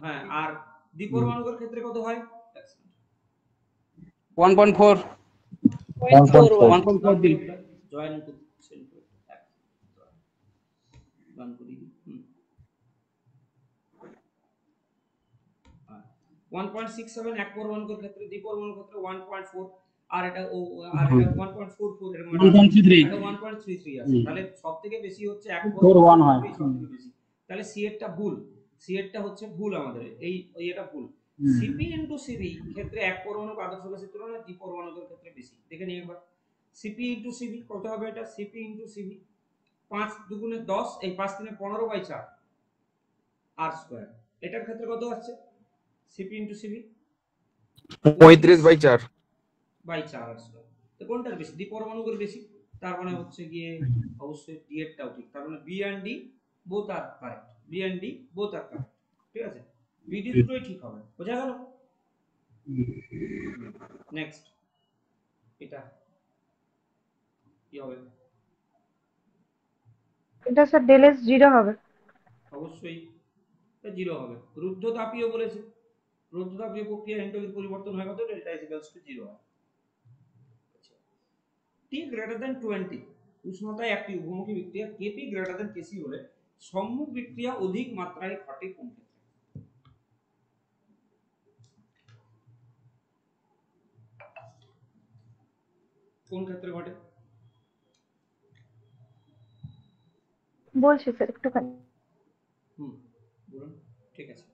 হ্যাঁ আর দ্বিপরমাণুকের ক্ষেত্রে কত হয়? 1.4 0.41 1.4 দিন। জয়েন করছেন গান করি। 1.67 এক পরমাণুকের ক্ষেত্রে, দ্বিপরমাণুর ক্ষেত্রে 1.4, আর এটা 1.44 এর মানে 1.33 এটা 1.33 আছে। তাহলে সবথেকে বেশি হচ্ছে এক 4.1 হয়। সবথেকে বেশি। তাহলে সি এরটা ভুল, সি এরটা হচ্ছে ভুল আমাদের, এই এটা ভুল। সিপি ইনটু সিবি ক্ষেত্রে এক পরমাণু আদর্শ গ্যাসের তুলনায় দ্বিপরমাণুকের ক্ষেত্রে বেশি। দেখে নিই একবার সিপি ইনটু সিবি কত হবে? এটা সিপি ইনটু সিবি 5 দুগুণে 10, এই 5 3 15/4 আর স্কয়ার। এটার ক্ষেত্রে কত হচ্ছে? CP into CV 35/4। By 4 r square. তো কোনটার বেশি? দ্বিপরমাণুকের বেশি, তার মানে হচ্ছে গিয়ে অবশ্যই ডি এরটাও ঠিক। তার মানে B and D both are correct, B and D both are correct, ঠিক আছে। বিডি দুটোই ঠিক হবে, বোঝা গেল? নেক্সট এটা কি হবে? এটা স্যার ডেল এস 0 হবে। অবশ্যই এটা 0 হবে। রুদ্ধতাপীয় বলেছে, রুদ্ধতাপীয় প্রক্রিয়া এনট্রপির পরিবর্তন হয় কত? ডেল্টা ইজ ইকুয়ালস টু 0 হয়। T greater than 20 উষ্ণতায় একটি উভমুখী বিক্রিয়া Kp greater than Kc হলে সম্মুখ বিক্রিয়া অধিক মাত্রায় ঘটে কোন ক্ষেত্রে? কোন ক্ষেত্রে ঘটে? বলছি স্যার একটুখানি। বলুন। ঠিক আছে।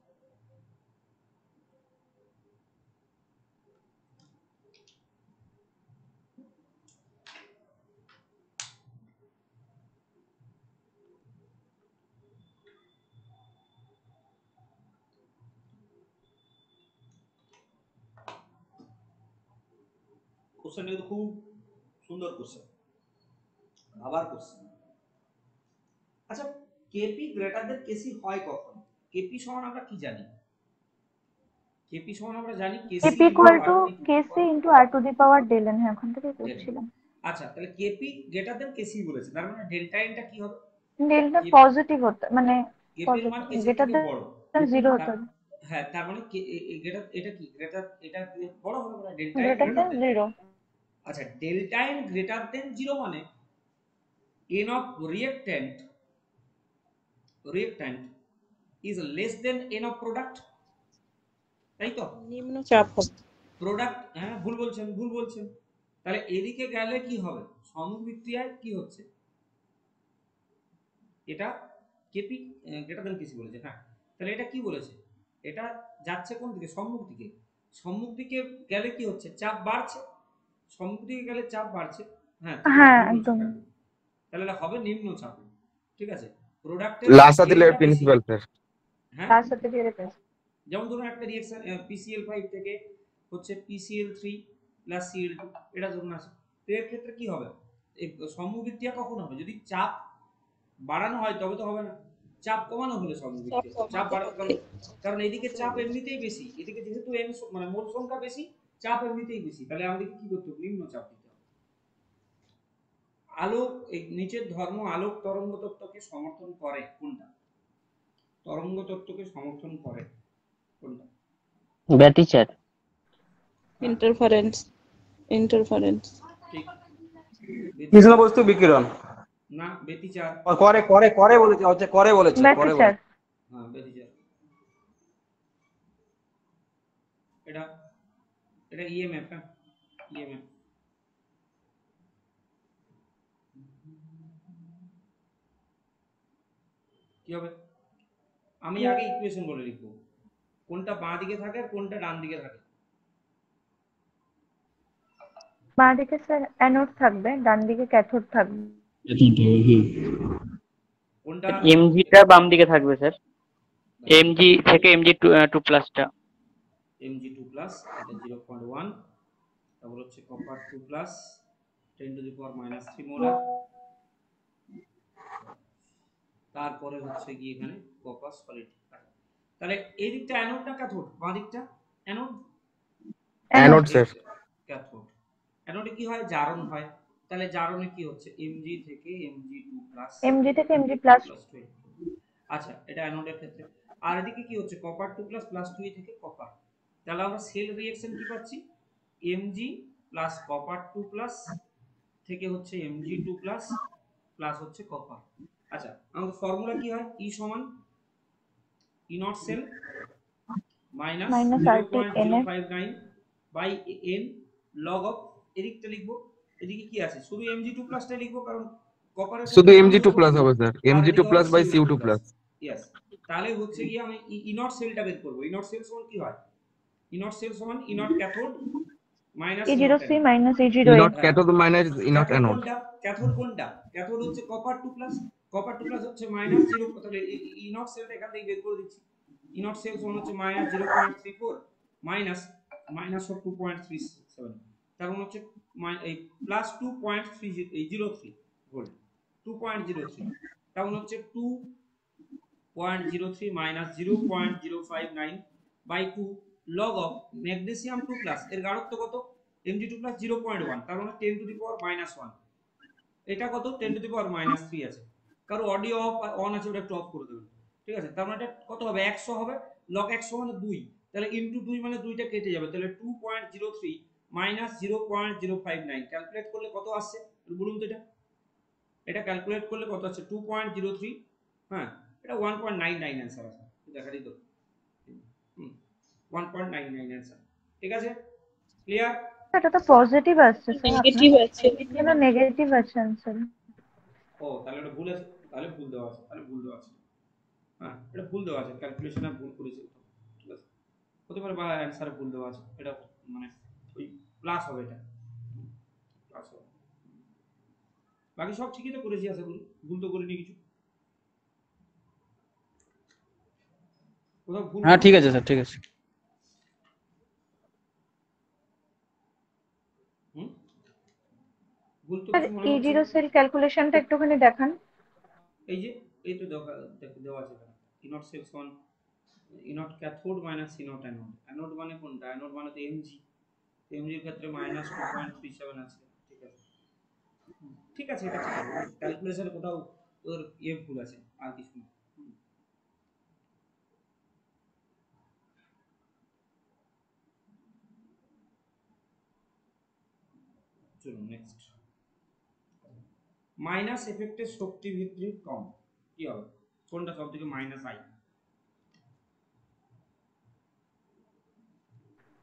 কোশ্চেনটা কিন্তু খুব সুন্দর কোশ্চেন, আবার কোশ্চেন। আচ্ছা, কেপি গ্রেটার দেন কেসি হয় কখন? কেপি সমান আমরা কি জানি? কেপি সমান আমরা জানি KC KP equal to KC into R to the power del n. হ্যাঁ, ওখান থেকে করছিলাম। আচ্ছা, তাহলে কেপি গ্রেটার দেন কেসি বলেছে, তার মানে ডেল্টা এনটা কি হবে? ডেলটা পজিটিভ হতে, মানে কেপির মান কেসি গ্রেটার থেকে বড়। দেন 0 হতে হবে। হ্যাঁ, তার মানে গ্রেটার, এটা কি গ্রেটার, এটা বড় হবে না, ডেল্টা এন গ্রেটার দেন 0। আচ্ছা, ডেল্টা এন গ্রেটার দেন 0 মানে n of reactant is less than n of product, তাই তো? নিম্ন চাপ হবে। প্রোডাক্ট, হ্যাঁ ভুল বলছেন। তাহলে এদিকে গেলে কি হবে? সম্মুখ বিক্রিয়ায় কি হচ্ছে? এটা কেপি গ্রেটার দেন কেসি বলেছে। হ্যাঁ, তাহলে এটা কি বলেছে? এটা যাচ্ছে কোন দিকে? সম্মুখ দিকে। সম্মুখ দিকে গেলে কি হচ্ছে? চাপ বাড়ছে। সম্মুখ দিকে গেলে চাপ বাড়ছে। হ্যাঁ, হ্যাঁ একদম। তাহলে এটা হবে নিম্ন চাপ। ঠিক আছে। প্রোডাক্টের লাস্ট সাথে প্রিন্সিপাল স্যার। হ্যাঁ, তার সাথে দিয়ে রেখে। যেমন ধরুন একটা রিঅ্যাকশন PCl5 থেকে হচ্ছে PCl3 প্লাস Cl2, এটা ধরুন আছে। তো এর ক্ষেত্রে কি হবে? এই সম্মুখ বিক্রিয়া কখন হবে? যদি চাপ বাড়ানো হয় তবে তো হবে না, চাপ কমানো হলে সম্মুখ বিক্রিয়া। চাপ বাড়ানো, কারণ এদিকে চাপ এমনিতেই বেশি, এদিকে যেহেতু n মানে মোল সংখ্যা বেশি, চাপ এমনিতেই বেশি, তাহলে আমাদেরকে কি করতে হবে? নিম্ন চাপ দিতে হবে। আলোক, এই নিচের ধর্ম আলোক তরঙ্গ তত্ত্বকে সমর্থন করে কোনটা? তরঙ্গ তত্ত্বকে সমর্থন করে কোনটা? ব্যতিচার। ইন্টারফারেন্স। ঠিক। কৃষ্ণ বস্তু বিকিরণ। না, ব্যতিচার। করে বলেছে, হচ্ছে করে বলেছে। ব্যতিচার। হ্যাঁ, ব্যতিচার। এটা ইএমএফ। হ্যাঁ, ইএমএফ। কি হবে? আমি আগে ইকুয়েশন বলে লিখবো, কোনটা বাঁ দিকে থাকে আর কোনটা ডান দিকে থাকে। বাঁ দিকে স্যার অ্যানোড থাকবে, ডান দিকে ক্যাথোড থাকবে। কোনটা? এমজিটা বাম দিকে থাকবে স্যার, এমজি থেকে এমজি2 প্লাসটা। Mg2 প্লাস, এটা 0.1, তারপর হচ্ছে কপার 2 প্লাস 10⁻³ মোলার, তারপরে হচ্ছে কি এখানে কপার সলিড। তাহলে এই দিকটা অ্যানোড না ক্যাথোড? বাঁ দিকটা অ্যানোড। Anode sir. ক্যাথোড। অ্যানোডে কি হয়? জারণ হয়। তাহলে জারণে কি হচ্ছে? Mg থেকে Mg2 প্লাস, এমজি থেকে এমজি প্লাস। আচ্ছা, এটা অ্যানোডের ক্ষেত্রে। আর এদিকে কি হচ্ছে? কপার 2 প্লাস প্লাস 2 থেকে কপার। তাহলে আমরা সেল রিঅ্যাকশন কি পাচ্ছি? Mg প্লাস কপার 2 প্লাস থেকে হচ্ছে Mg2 প্লাস প্লাস হচ্ছে কপার। আচ্ছা, আমাদের ফর্মুলা কি হয়? E সমান E naught cell minus -0.059 by n log of, এদিকটা লিখবো, এদিকে কি আছে? শুধু Mg2 প্লাসটা লিখবো, কারণ কপারের শুধু Mg2 প্লাস হবে sir, Mg2 plus by Cu2 plus. Yes, তাহলে হচ্ছে কি আমি ই নট সেলটা বের করব। ই নট সেল সমান কি হয়? ই নট সেল সমান E naught cathode minus E0C minus E0A। E naught cathode minus E naught anode. Cathode কোনটা? ক্যাথোড হচ্ছে কপার 2 প্লাস, কপার 2 প্লাস হচ্ছে -0, তাহলে ই নট সেলটা এখান থেকে বের করে দিচ্ছি। ই নট সেল সমান হচ্ছে -0.34 মাইনাস -2.37, তার মানে হচ্ছে এই প্লাস 2.303 ভোল্ট, 2.03, তার মানে হচ্ছে 2.03 minus 0.059 by 2 log of magnesium 2 plus, এর গাঢ়ত্ব কত? Mg2 প্লাস 0.1, তার মানে 10⁻⁻1। এটা কত? 10⁻³ আছে। কারো অডিও অন আছে, ওটা একটু অফ করে দেবেন। ঠিক আছে, তার মানে এটা কত হবে? 100 হবে। লগ 100 মানে 2, তাহলে ইনটু 2 মানে 2টা কেটে যাবে, তাহলে 2.03 মাইনাস 0.059 ক্যালকুলেট করলে কত আসছে বলুন তো? এটা ক্যালকুলেট করলে কত আসছে? 2.03। হ্যাঁ, এটা 1.99 অ্যান্সার আছে, দেখারই তো। 1.99 অ্যান্সার। ঠিক আছে, ক্লিয়ার? এটা তো পজিটিভ আসছে স্যার, আপনার নেগেটিভ আছে। কেন নেগেটিভ আছে আনসার? ও তাহলে এটা ভুল আছে, তাহলে ভুল দেওয়া আছে, তাহলে ভুল দেওয়া আছে। হ্যাঁ এটা ভুল দেওয়া আছে, ক্যালকুলেশনে ভুল করেছে, ঠিক আছে হতে পারে, বা অ্যান্সারে ভুল দেওয়া আছে, এটা মানে ওই প্লাস হবে, এটা প্লাস হবে। বাকি সব ঠিকই তো করেছি আশা করি, ভুল তো করিনি কিছু, কোথাও ভুল হ্যাঁ হলো? ঠিক আছে স্যার, ঠিক আছে। হুম ভুল তো স্যার কিছু মনে ই হচ্ছে জিরো না। সেল ক্যালকুলেশনটা একটুখানি দেখান। এই যে এই তো দেওয়া আছে এখানে, E naught cells one, E naught cathode minus E naught anode. Anode মানে কোনটা? অ্যানোড মানে তো এমজি, এমজির ক্ষেত্রে -2.37 আছে, ঠিক আছে। ঠিক আছে, এটা ঠিক আছে, ক্যালকুলেশনে কোথাও ওর ভুল আছে, আর কিছু না। চলুন নেক্সট। মাইনাস এফেক্টের শক্তি বৃদ্ধি কম, কি হবে? কোনটা সব থেকে minus I?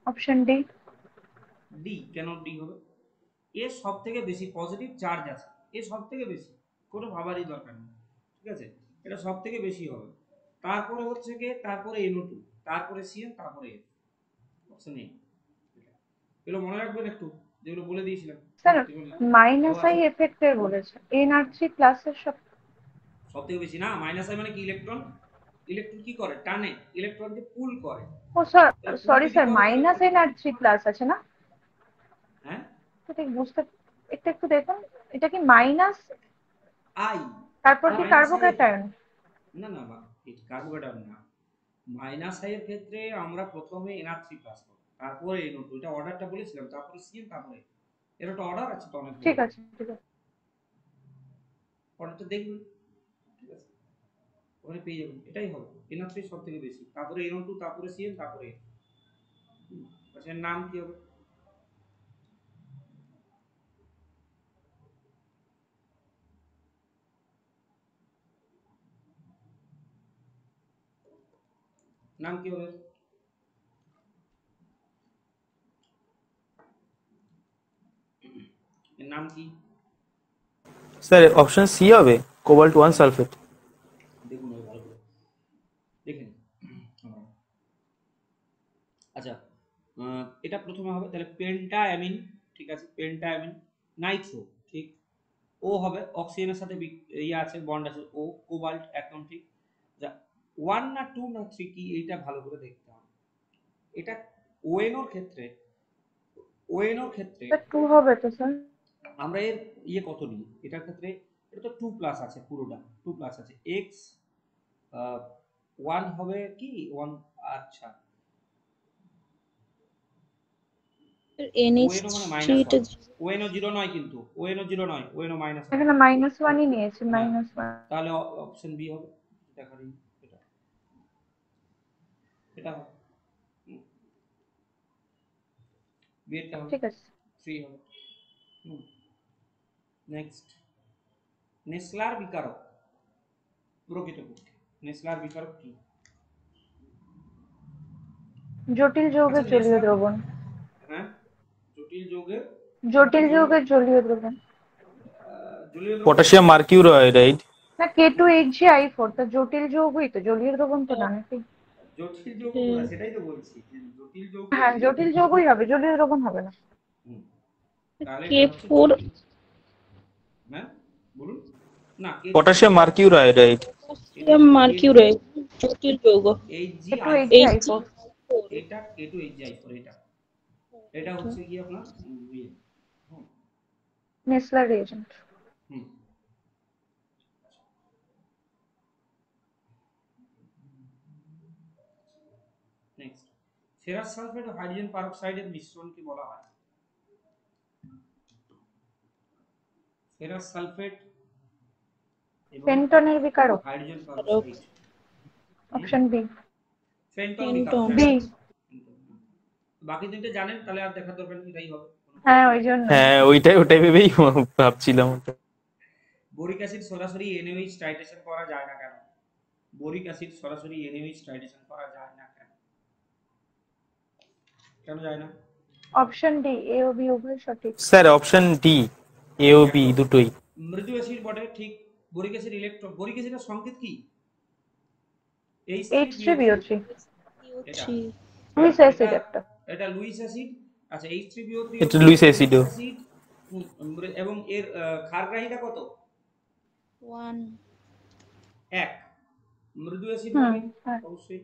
Option D. D. কেন ডি হবে? এর সব থেকে বেশি পজিটিভ চার্জ আছে, এর সব থেকে বেশি, কোনো ভাবারই দরকার নেই, ঠিক আছে, এটা সব থেকে বেশি হবে। তারপরে হচ্ছে কি, তারপরে NO2, তারপরে সিএন, তারপরে এফ, অপশন এ। এগুলো মনে রাখবেন একটু, যেগুলো বলে দিয়েছিলাম। স্যার ও মাইনাস আই আছে এফেক্টের বলেছে, NR3 প্লাসের সব। সব থেকে বেশি না, মাইনাস আই মানে কি? ইলেকট্রন, ইলেকট্রন কি করে? টানে, ইলেকট্রনকে পুল করে, ও স্যার, তাহলে পুল সরি যদি স্যার, করে তাহলে মাইনাস NR3 প্লাস আছে না? হ্যাঁ তো ঠিক বুঝতে, একটু একটু দেখুন, এটা কি মাইনাস আই, তারপর কি মাইনাস আই, কার্বোক্যাটায়ন? না না কার্বোকেটায়ন না, মাইনাস আই এর ক্ষেত্রে আমরা প্রথমে NR3 প্লাস করব, তারপরে NO2, এটা অর্ডারটা বলেছিলাম, তারপরে সিএন, তারপরে এর একটা অর্ডার আছে তো অনেকগুলো, ঠিক আছে ঠিক আছে। অর্ডারটা দেখবেন, ঠিক আছে, ওখানে পেয়ে যাবেন, এটাই হবে। NR3 সব থেকে বেশি, তারপরে NO2, তারপরে সিএন, তারপরে আচ্ছা এর নাম কি হবে? নাম কি হবে? এর নাম কি? স্যার অপশন সি হবে, কোবাল্ট 1 সালফেট। দেখুন ভালো করে দেখেন। আচ্ছা এটা প্রথমে হবে তাহলে পেন্টাঅ্যামিন, ঠিক আছে, পেন্টাঅ্যামিন। নাইট্রো, ঠিক। ও হবে অক্সিজেনের সাথে ইয়ে আছে, বন্ড আছে, ও কোবাল্ট, একদম ঠিক। যা 1 না 2 না 3 কি, এইটা ভালো করে দেখতে হবে। এটা ওএনওর ক্ষেত্রে, ওএনওর ক্ষেত্রে স্যার 2 হবে তো স্যার। আমরা এর ইয়ে কত নিই এটার ক্ষেত্রে? এটা তো 2 প্লাস আছে, পুরোটা 2 প্লাস আছে, এক্স 1 হবে কি 1, আচ্ছা ওএনও মানে NH3 টা -1, ওএনও 0 নয় কিন্তু, ওএনও 0 নয়, ওএনও -1। এখানে -1ই নিয়েছি, হ্যাঁ -1। তাহলে অপশন বি হবে, দেখা দিন এটা, এটা হবে বি, এটা হবে ঠিক আছে। 3 হবে। নেক্সট, নেসলার বিকারক, প্রকৃতপক্ষে নেসলার বিকারক কি? জটিল যৌগের আচ্ছা জলীয় নেসলার, দ্রবণ। হ্যাঁ জটিল যৌগের, জটিল যৌগের জলীয় দ্রবণ। জলীয় দ্রবণ পটাশিয়াম মার্কিউরাইড। না, K2HgI4 তো জটিল যৌগই তো, জলীয় দ্রবণ তো না নাকি? জটিল যৌগ কোথায়? সেটাই তো বলছি যে জটিল যৌগের হ্যাঁ জটিল যৌগই হবে, জলীয় দ্রবণ হবে না। তাহলে এটা হচ্ছে K4 জটিল, হ্যাঁ বলুন না, পটাশিয়াম মার্কিউরাইড। পটাশিয়াম মার্কিউরেট জটিল যৌগ। K2HgI4। এটা K2HgI4, এটা এটা হচ্ছে কি আপনার Nessler reagent. Hmm next, ferrous sulphate ও হাইড্রোজেন পারঅক্সাইডের মিশ্রণকে বলা হয়? ফেরাস সালফেট এবং পেন্টনের বিকারক। Hydrogen peroxide, option B. Fenton বিকারক। বি। বাকি তিনটে জানেন, তাহলে আর দেখার দরকার নেই, এটাই হবে। হ্যাঁ ওই জন্য। হ্যাঁ ওইটাই ভেবেই ভাবছিলাম। বোরিক অ্যাসিড সরাসরি NaOH টাইট্রেশন করা যায় না কেন? বোরিক অ্যাসিড সরাসরি NaOH টাইট্রেশন করা যায় না কেন? কেন যায় না? অপশন ডি, এ ও বি উভয় সঠিক। স্যার অপশন ডি, এ ও বি দুটোই। মৃদু অ্যাসিড বটে, ঠিক। বোরিক অ্যাসিড ইলেকট্রন, বোরিক অ্যাসিডের সংকেত কি? H3BO3। H3BO3 এটা লুইস হ্যাঁ, অ্যাসিড একটা। এটা লুইস অ্যাসিড। আচ্ছা, H3BO3 এটা হচ্ছে লুইস লুইস অ্যাসিডও। অ্যাসিড। এবং এর ক্ষারগ্রাহিতা কত? 1 এক। মৃদু অ্যাসিড হুম, হবে হ্যাঁ। অবশ্যই,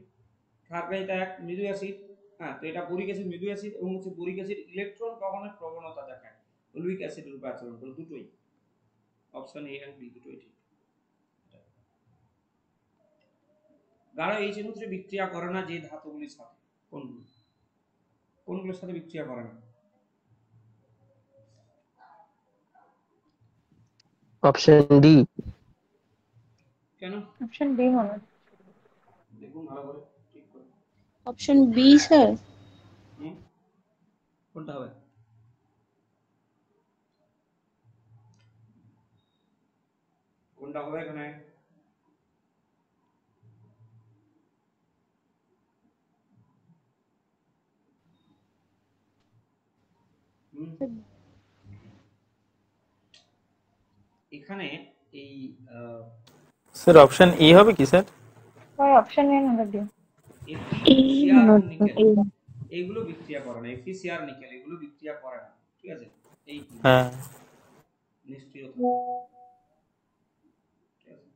ক্ষারগ্রাহিতা এক, মৃদু অ্যাসিড। হ্যাঁ, তো এটা বোরিক অ্যাসিড, মৃদু অ্যাসিড। এবং হচ্ছে বোরিক অ্যাসিড ইলেকট্রন গ্রহণের প্রবণতা দেখায়, লুইক অ্যাসিডের রূপে আচরণ করে। দুটোই, অপশন এ এন্ড বি দুটোই ঠিক। গাঢ় HNO3 বিক্রিয়া করে না যে ধাতুগুলির সাথে? কোনগুলো? কোনগুলোর সাথে বিক্রিয়া করে না? Option D. কেন? অপশন ডি মনে হয়। দেখুন ভালো করে, ঠিক করে। Option B sir. কোনটা হবে? কোনটা হবে এখানে? এখানে এই স্যার অপশন এ হবে কি sir? Sir option A number D. FeCr nickel এইগুলো বিক্রিয়া করে না। FeCr নিকেল এগুলো বিক্রিয়া করে না, ঠিক আছে? এই হ্যাঁ নিষ্ক্রিয় থাকে, ঠিক আছে?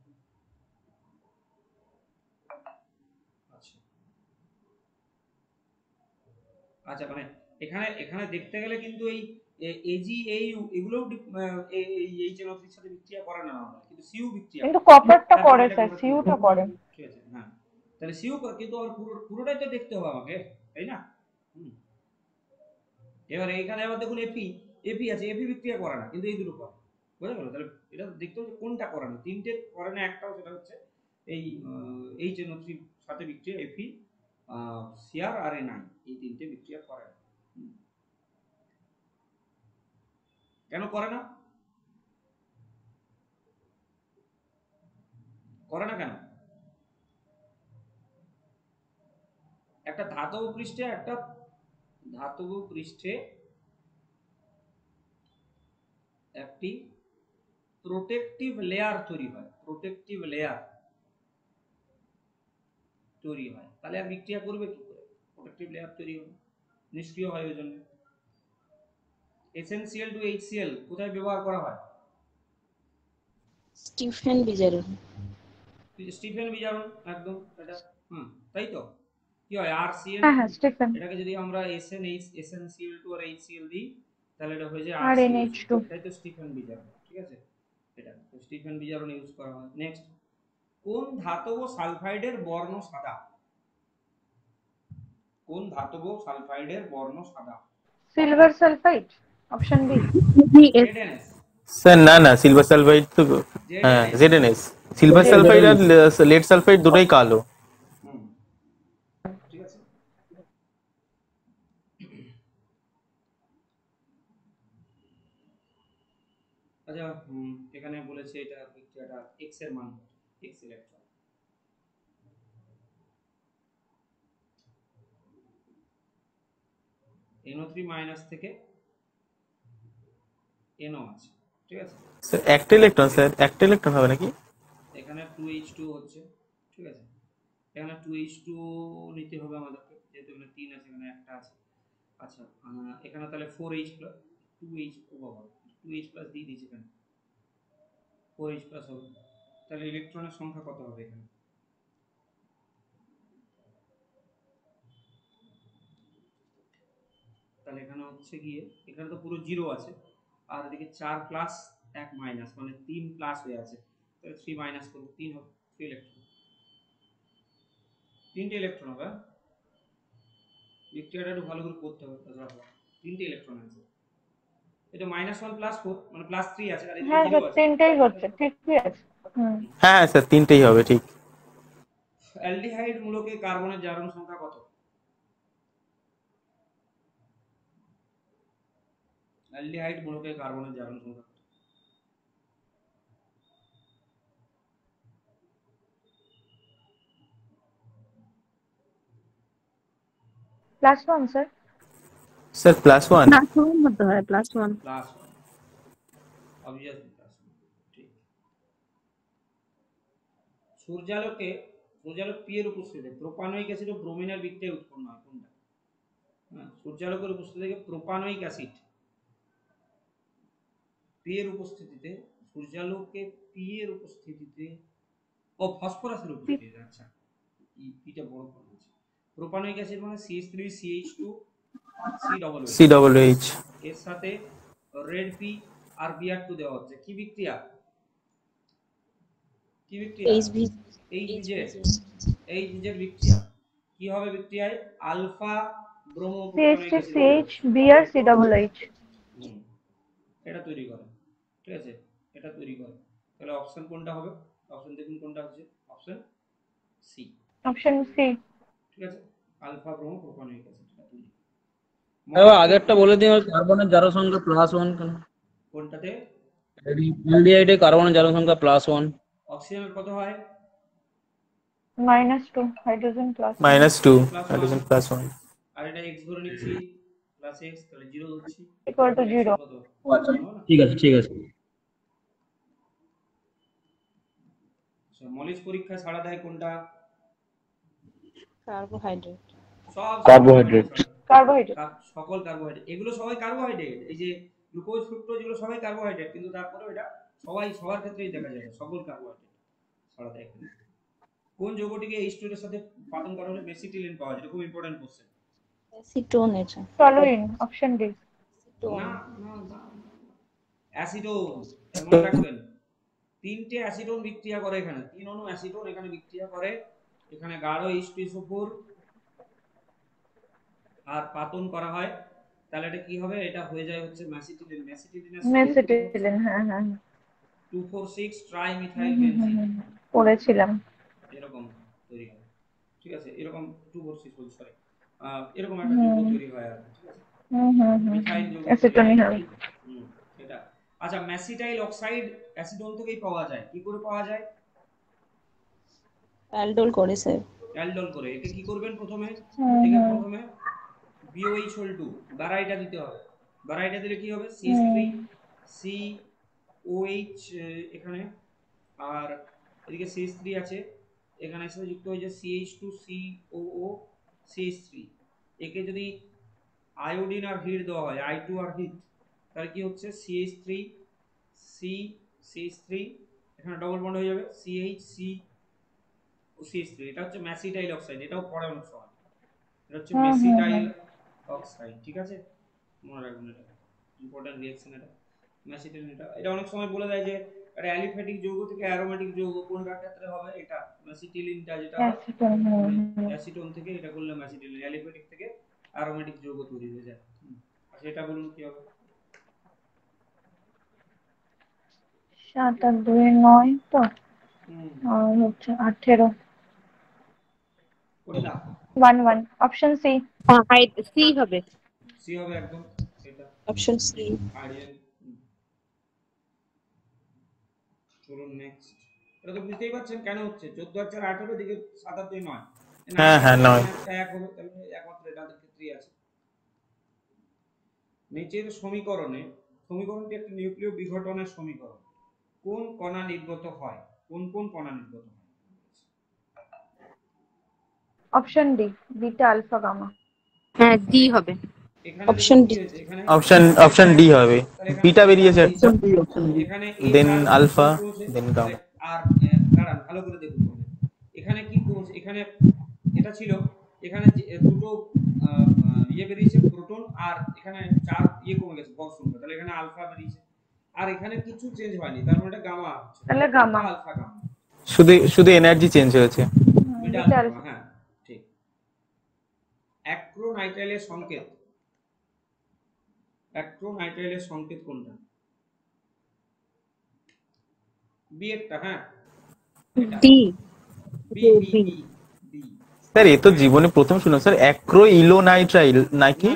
আচ্ছা আচ্ছা, মানে এখানে এখানে দেখতে গেলে কিন্তু এই AgAu এগুলো এই HNO3 এর সাথে বিক্রিয়া করে না নরমালি, কিন্তু Cu বিক্রিয়া কিন্তু করে। কপারটা তার করে জন্য স্যার, এটা সিউটা করে। ঠিক আছে, হ্যাঁ। তাহলে Cu করে, কিন্তু আর পুরোটাই তো দেখতে হবে আমাকে, তাই না? এবার এইখানে আবার দেখুন এপি আছে, এপি বিক্রিয়া করে না, কিন্তু এই দুটো করে। বুঝা গেল? তাহলে এটা দেখতে হচ্ছে কোনটা করে না। তিনটে করে না, একটাও সেটা হচ্ছে এই HNO3 সাথে বিক্রিয়া এপি, সিআর আর এ নাই, এই তিনটে বিক্রিয়া করে না। কেন করে না? করে না কেন? একটা ধাতব পৃষ্ঠে একটি প্রোটেক্টিভ লেয়ার তৈরি হয়, তাহলে আর বিক্রিয়া করবে কি করে? প্রোটেক্টিভ লেয়ার তৈরি হবে, নিষ্ক্রিয় হয় ওই জন্য। এসেনশিয়াল টু HCl কোথায় ব্যবহার করা হয়? স্টিফেন বিজারণ। স্টিফেন বিজারণ, একদম এটা। তাই তো। কি হয়? RCl, হ্যাঁ হ্যাঁ, স্টিফেন। এটাকে যদি আমরা SnCl2 আর HCl দিই, তাহলে এটা হয়ে যায় আর RCH2। NH2। এটাই তো স্টিফেন বিজারণ, ঠিক আছে? এটা তো স্টিফেন বিজারণ ইউজ করা হয়। নেক্সট, কোন ধাতব সালফাইডের বর্ণ সাদা? কোন ধাতব সালফাইডের বর্ণ সাদা? Silver sulphide, option B. ZNS। Sir না না, সিলভার সালফাইড তো, হ্যাঁ ZNS। সিলভার সালফাইড আর লেড সালফাইড দুটোই কালো। ঠিক আছে। আচ্ছা, এখানে বলেছে এটা বিক্রিয়াটা x এর মান, x ইলেকট্রন। NO3 মাইনাস থেকে NO আছে, ঠিক আছে? স্যার একটা ইলেকট্রন, স্যার একটা ইলেকট্রন হবে নাকি? এখানে 2H2 হচ্ছে, ঠিক আছে? এখানে 2H2 নিতে হবে আমাদেরকে, যেহেতু এখানে 3 আছে, এখানে একটা আছে। আচ্ছা, এখানে তাহলে 4H প্লাস 2H, ও বাবা, 2H প্লাস দিয়ে দিয়েছি এখানে, 4H প্লাস হবে। তাহলে ইলেকট্রনের সংখ্যা কত হবে এখানে? তাহলে এখানে হচ্ছে গিয়ে, এখানে তো পুরো 0 আছে, আর এদিকে 4 প্লাস 1 মাইনাস, মানে 3 প্লাস হয়ে আছে। তাহলে 3 মাইনাস করব, 3 হবে, 3 ইলেকট্রন, 3টে ইলেকট্রন হবে। বিক্রিয়াটা একটু ভালো করে করতে হবে, তাছাড়া 3টে ইলেকট্রন আছে। এটা -1 প্লাস 4 মানে +3 আছে, আর এদিকে হ্যাঁ 0 স্যার, আছে। তিনটেই হচ্ছে, ঠিকই আছে। হ্যাঁ হ্যাঁ স্যার, তিনটেই হবে ঠিক। অ্যালডিহাইড মূলকে কার্বনের জারণ সংখ্যা কত? অ্যালডিহাইড মূলকে কার্বনের জারণ সংখ্যা কত? +1 স্যার। স্যার +1। +1 হতে হয়, +1। Plus obviously plus. ঠিক। সূর্যালোক পি এর উপস্থিতিতে প্রোপানোয়িক অ্যাসিড ও ব্রোমিনের বিক্রিয়ায় উৎপন্ন হয় কোনটা? হ্যাঁ, সূর্যালোকের উপস্থিতিতে প্রোপানোয়িক অ্যাসিড পি এর উপস্থিতিতে, সূর্যালোকে পি এর উপস্থিতিতে, ও ফসফরাসের উপস্থিতিতে, আচ্ছা পিটা বড় করে বলছি। প্রোপানোয়িক অ্যাসিড মানে CH3CH2 COOH, COOH। এর সাথে রেড পি আর Br2 দেওয়া হচ্ছে। কি বিক্রিয়া? কি বিক্রিয়া? এইচজেড বিক্রিয়া। কি হবে বিক্রিয়ায়? Alpha bromo propanoic acid CH3CH BR এটা তৈরি করে। ঠিক আছে, এটা তৈরি করে। তাহলে অপশন কোনটা হবে? অপশন দেখুন কোনটা হচ্ছে, অপশন সি। Option C. ঠিক আছে, আলফা ব্রোমো প্রোপানোয়িক অ্যাসিড এটা তৈরি। এবার আগেরটা বলে দিন, কার্বনের জারণ সংখ্যা +1 কেন? কোনটাতে? অ্যালডিহাইডে কার্বনের জারণ সংখ্যা +1। অক্সিজেনের কত হয়? -2, হাইড্রোজেন +1। -2, হাইড্রোজেন +1। আর এটা x ধরে নিচ্ছি, +x, তাহলে 0 ধরছি, equal to 0। আচ্ছা, ঠিক আছে ঠিক আছে। মলিজ পরীক্ষায় ছাড়া দেয় কোনটা? কার্বোহাইড্রেট। সব কার্বোহাইড্রেট। সকল কার্বোহাইড্রেট, এগুলো সবাই কার্বোহাইড্রেট। এই যে গ্লুকোজ ফ্রুক্টোজ এগুলো সবাই কার্বোহাইড্রেট, কিন্তু তারপরেও এটা সবার ক্ষেত্রেই দেখা যায় সকল কার্বোহাইড্রেট ছাড়া দেয়। কোন যৌগটিকে H2 এর সাথে পাতন করা হলে মেসিটিলিন পাওয়া যায়? এটা খুব ইম্পর্টেন্ট কোশ্চেন। অ্যাসিটোন এটা। Toluene, option D. না না না, অ্যাসিডোন। মনে রাখবেন, তিনটে অ্যাসিডোন বিক্রিয়া করে এখানে, 3 অণু অ্যাসিডোন এখানে বিক্রিয়া করে, এখানে গাঢ় H2SO4 আর পাতন করা হয়, তাহলে এটা কি হবে? এটা হয়ে যায় হচ্ছে মেসিটিলিন। মেসিটিলিন, হ্যাঁ হ্যাঁ 2,4,6 ট্রাইমিথাইল বেনজিন পড়েছিলাম। এরকম তৈরি হয়। ঠিক আছে, এরকম 2,4,6 বলছি, সরি, এরকম একটা যৌগ তৈরি হয় আর কি। ঠিক আছে, মিথাইল যৌগ অ্যাসিটোনিন হবে। এটা। আচ্ছা, ম্যাসিটাইল অক্সাইড অ্যাসিডোন থেকেই পাওয়া যায়। কি করে পাওয়া যায়? অ্যালডোল করে স্যার। অ্যালডোল করে। একে কি করবেন প্রথমে? প্রথমে BOH2 বারাইটা দিতে হবে। বারাইটা দিলে কি হবে? CH3 COH এখানে, আর এদিকে CH3 আছে, এখানে সাথে যুক্ত হয়ে যায় CH2 COO CH3। একে যদি আয়োডিন আর হিট দেওয়া হয়, I2 আর হিট, তাহলে কি হচ্ছে? CH3 CH3, এখানে ডবল বন্ড হয়ে যাবে CH CH3। এটা হচ্ছে ম্যাসিটাইল অক্সাইড, এটাও পড়ে অনেক সময়। এটা হচ্ছে ম্যাসিটাইল অক্সাইড। ঠিক আছে, মনে রাখবেন, এটা ইম্পর্টেন্ট রিঅ্যাকশন। এটা ম্যাসিটাইল, এটা অনেক সময় বলে দেয় যে এটা অ্যালিফ্যাটিক যৌগ থেকে অ্যারোমেটিক যৌগ কোনটার ক্ষেত্রে হবে? এটা ম্যাসিটিলিনটা যেটা হয় অ্যাসিটোন থেকে, এটা করলে ম্যাসিটিলিন। অ্যালিফ্যাটিক থেকে অ্যারোমেটিক যৌগ তৈরি হয়ে যায়। আচ্ছা, এটা বলুন কি হবে? 7 আর 2 9 তো, আর হচ্ছে 18। কোনটা? 1 অপশন সি। সি হবে। সি হবে একদম, এটা অপশন সি। আইডিয়াল। চলুন নেক্সট। এটা তো বুঝতেই পারছেন কেন হচ্ছে। 14 আর 4 18, দিকে 7 আর 2 9। হ্যাঁ হ্যাঁ 9। এক হবে, তাহলে একমাত্র এটাদের ক্ষেত্রেই আছে। নিচের সমীকরণটি একটা নিউক্লিয় বিঘটনের সমীকরণ। কোন কণা নির্গত হয়? কোন কণা নির্গত হয়? Option D, beta alpha gamma. হ্যাঁ, ডি হবে। Option D. অপশন ডি হবে। বিটা বেরিয়েছে, এখানে দেন আলফা, দেন গামা। আর দাঁড়ান, ভালো করে দেখুন। এখানে কি কমছে? এখানে এটা ছিল, এখানে দুটো ইয়ে বেরিয়েছে প্রোটন, আর এখানে 4 ইয়ে কমে গেছে বক্স সংখ্যা, তাহলে এখানে আলফা বেরিয়েছে। আর এখানে কিছু চেঞ্জ হয়নি, তার মানে এটা গামা, তাহলে গামা, আলফা গামা, শুধু এনার্জি চেঞ্জ হয়েছে। বিটা আলফা, হ্যাঁ ঠিক। অ্যাক্রোনাইট্রাইলের সংকেত কোনটা? বি একটা, হ্যাঁ D. B B B. Sir এ তো জীবনে প্রথম শুনলাম স্যার, অ্যাক্রোইলোনাইট্রাইল নাকি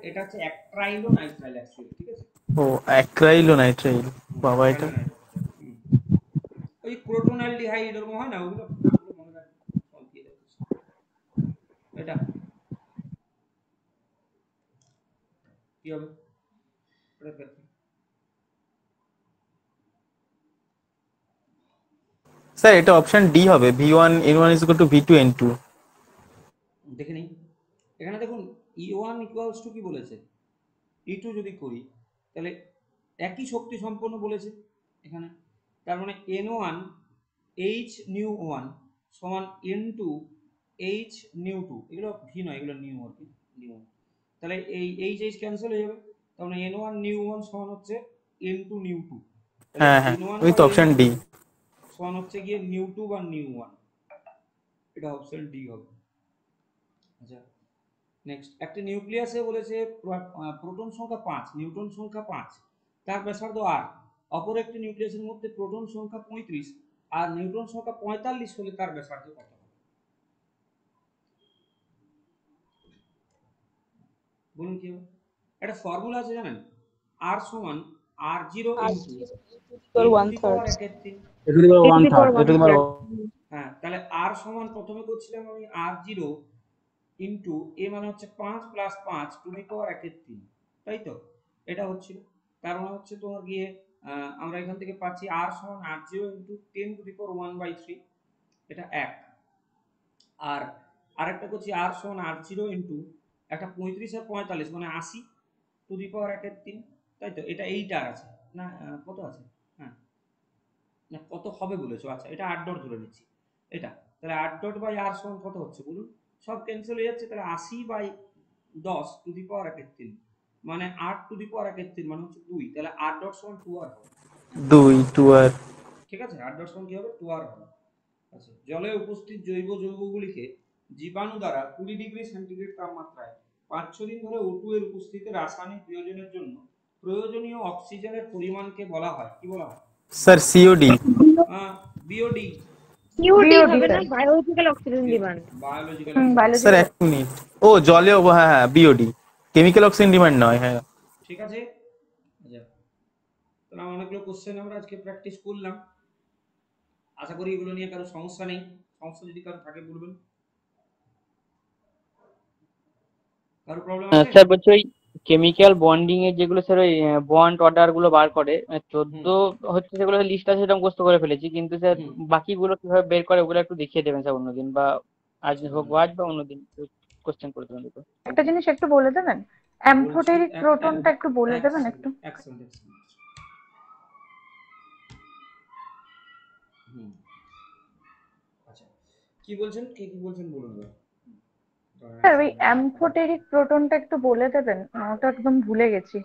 এটা হচ্ছে অ্যাক্রাইলোনাইট্রাইল অ্যাকচুয়ালি। ঠিক আছে, ও অ্যাক্রাইলোনাইট্রাইল, বাবা এটা ওই ক্রোটোনালডিহাইড এরকম হয় না, ওগুলো মনে রাখবেন। এটা কি হবে? এটা দেখো। স্যার এটা অপশন ডি হবে, V1 N1 is equal to V2 N2। দেখে নিই এখানে দেখুন E1 ইকুয়ালস টু কি বলেছে, E2 যদি করি তাহলে একই শক্তি সম্পন্ন বলেছে এখানে, তার মানে N1 H নিউ 1 সমান N2 H নিউ 2, এগুলো ভি নয়, এগুলো নিউ আর কি, নিউ। তাহলে এই H H ক্যান্সেল হয়ে যাবে, তার মানে N1 নিউ 1 সমান হচ্ছে N2 নিউ 2। হ্যাঁ হ্যাঁ, ওই তো অপশন ডি সমান হচ্ছে গিয়ে নিউ 2 বা নিউ 1, এটা অপশন ডি হবে। আচ্ছা নেক্সট, একটা নিউক্লিয়াসে বলেছে প্রোটন সংখ্যা 5, নিউট্রন সংখ্যা 5, তার ব্যাসার্ধ r। অপর একটি নিউক্লিয়াসের মধ্যে প্রোটন সংখ্যা 35 আর নিউট্রন সংখ্যা 45 হলে তার ব্যাসার্ধ কত হবে? বলুন কি হবে? একটা ফর্মুলা আছে জানেন, r সমান r0 ইনটু হ্যাঁ, তাহলে r সমান প্রথমে করছিলাম আমি r0 ইনটু a মানে হচ্ছে 5 প্লাস 5 টু দি পাওয়ার 1/3, তাই তো? এটা হচ্ছিল, তার মানে হচ্ছে তোমার গিয়ে আমরা এখান থেকে পাচ্ছি r সমান r0 ইনটু 10 টু দি পাওয়ার 1/3, এটা 1। আর আরেকটা করছি r সমান r0 ইনটু একটা 35 আর 45 মানে 80 টু দি পাওয়ার 1/3, তাই তো? এটা 8 আছে না, কত আছে, হ্যাঁ না কত হবে বলেছো, আচ্ছা এটা 8 ডট ধরে নিচ্ছি এটা, তাহলে 8 ডট বাই r সমান কত হচ্ছে বলুন? সব ক্যান্সেল হয়ে যাচ্ছে, তাহলে 80/10 টু দি পাওয়ার 1/3 মানে 8 টু দি পাওয়ার 1/3 মানে হচ্ছে 2, তাহলে 8 ডট সমান 2r হবে। 2 ঠিক আছে, 8 ডট সমান কি হবে? 2r হবে। আচ্ছা, জলে উপস্থিত জৈব যৌগগুলিকে জীবাণু দ্বারা 20 ডিগ্রি সেন্টিগ্রেড তাপমাত্রায় 5-6 দিন ধরে O2 এর উপস্থিতিতে রাসায়নিক বিয়োজনের জন্য প্রয়োজনীয় অক্সিজেনের পরিমাণকে বলা হয়, কি বলা হয়? Sir COD. বিওডি। সিওডি হবে না, biological oxygen demand. Biological sir এক মিনিট, ও জলে, হ্যাঁ হ্যাঁ বিওডি, কেমিক্যাল অক্সিজেন ডিমান্ড নয়, হ্যাঁ ঠিক আছে। আচ্ছা তাহলে অনেকগুলো কোশ্চেন আমরা আজকে প্র্যাকটিস করলাম, আশা করি এগুলো নিয়ে কারো সমস্যা নেই, সমস্যা যদি কারো থাকে বলবেন। কারো প্রবলেম আছে? স্যার বলছি ওই কেমিক্যাল বন্ডিং এর যেগুলো স্যার ওই বন্ড অর্ডার গুলো বার করে 14 হচ্ছে সেগুলো লিস্ট আছে, সেটা মুখস্থ করে ফেলেছি, কিন্তু স্যার বাকিগুলো কিভাবে বের করে ওগুলো একটু দেখিয়ে দেবেন স্যার অন্যদিন, বা আজ হোক বা আজ বা অন্যদিন কোশ্চেন করে দেবেন দুটো। একটা জিনিস একটু বলে দেবেন, অ্যাম্ফোটেরিক প্রোটনটা একটু বলে দেবেন একটু। আচ্ছা কি বলছেন, কি বলছেন বলুন। স্যার ওই অ্যাম্ফোটেরিক প্রোটনটা একটু বলে দেবেন, ওটা একদম ভুলে গেছি।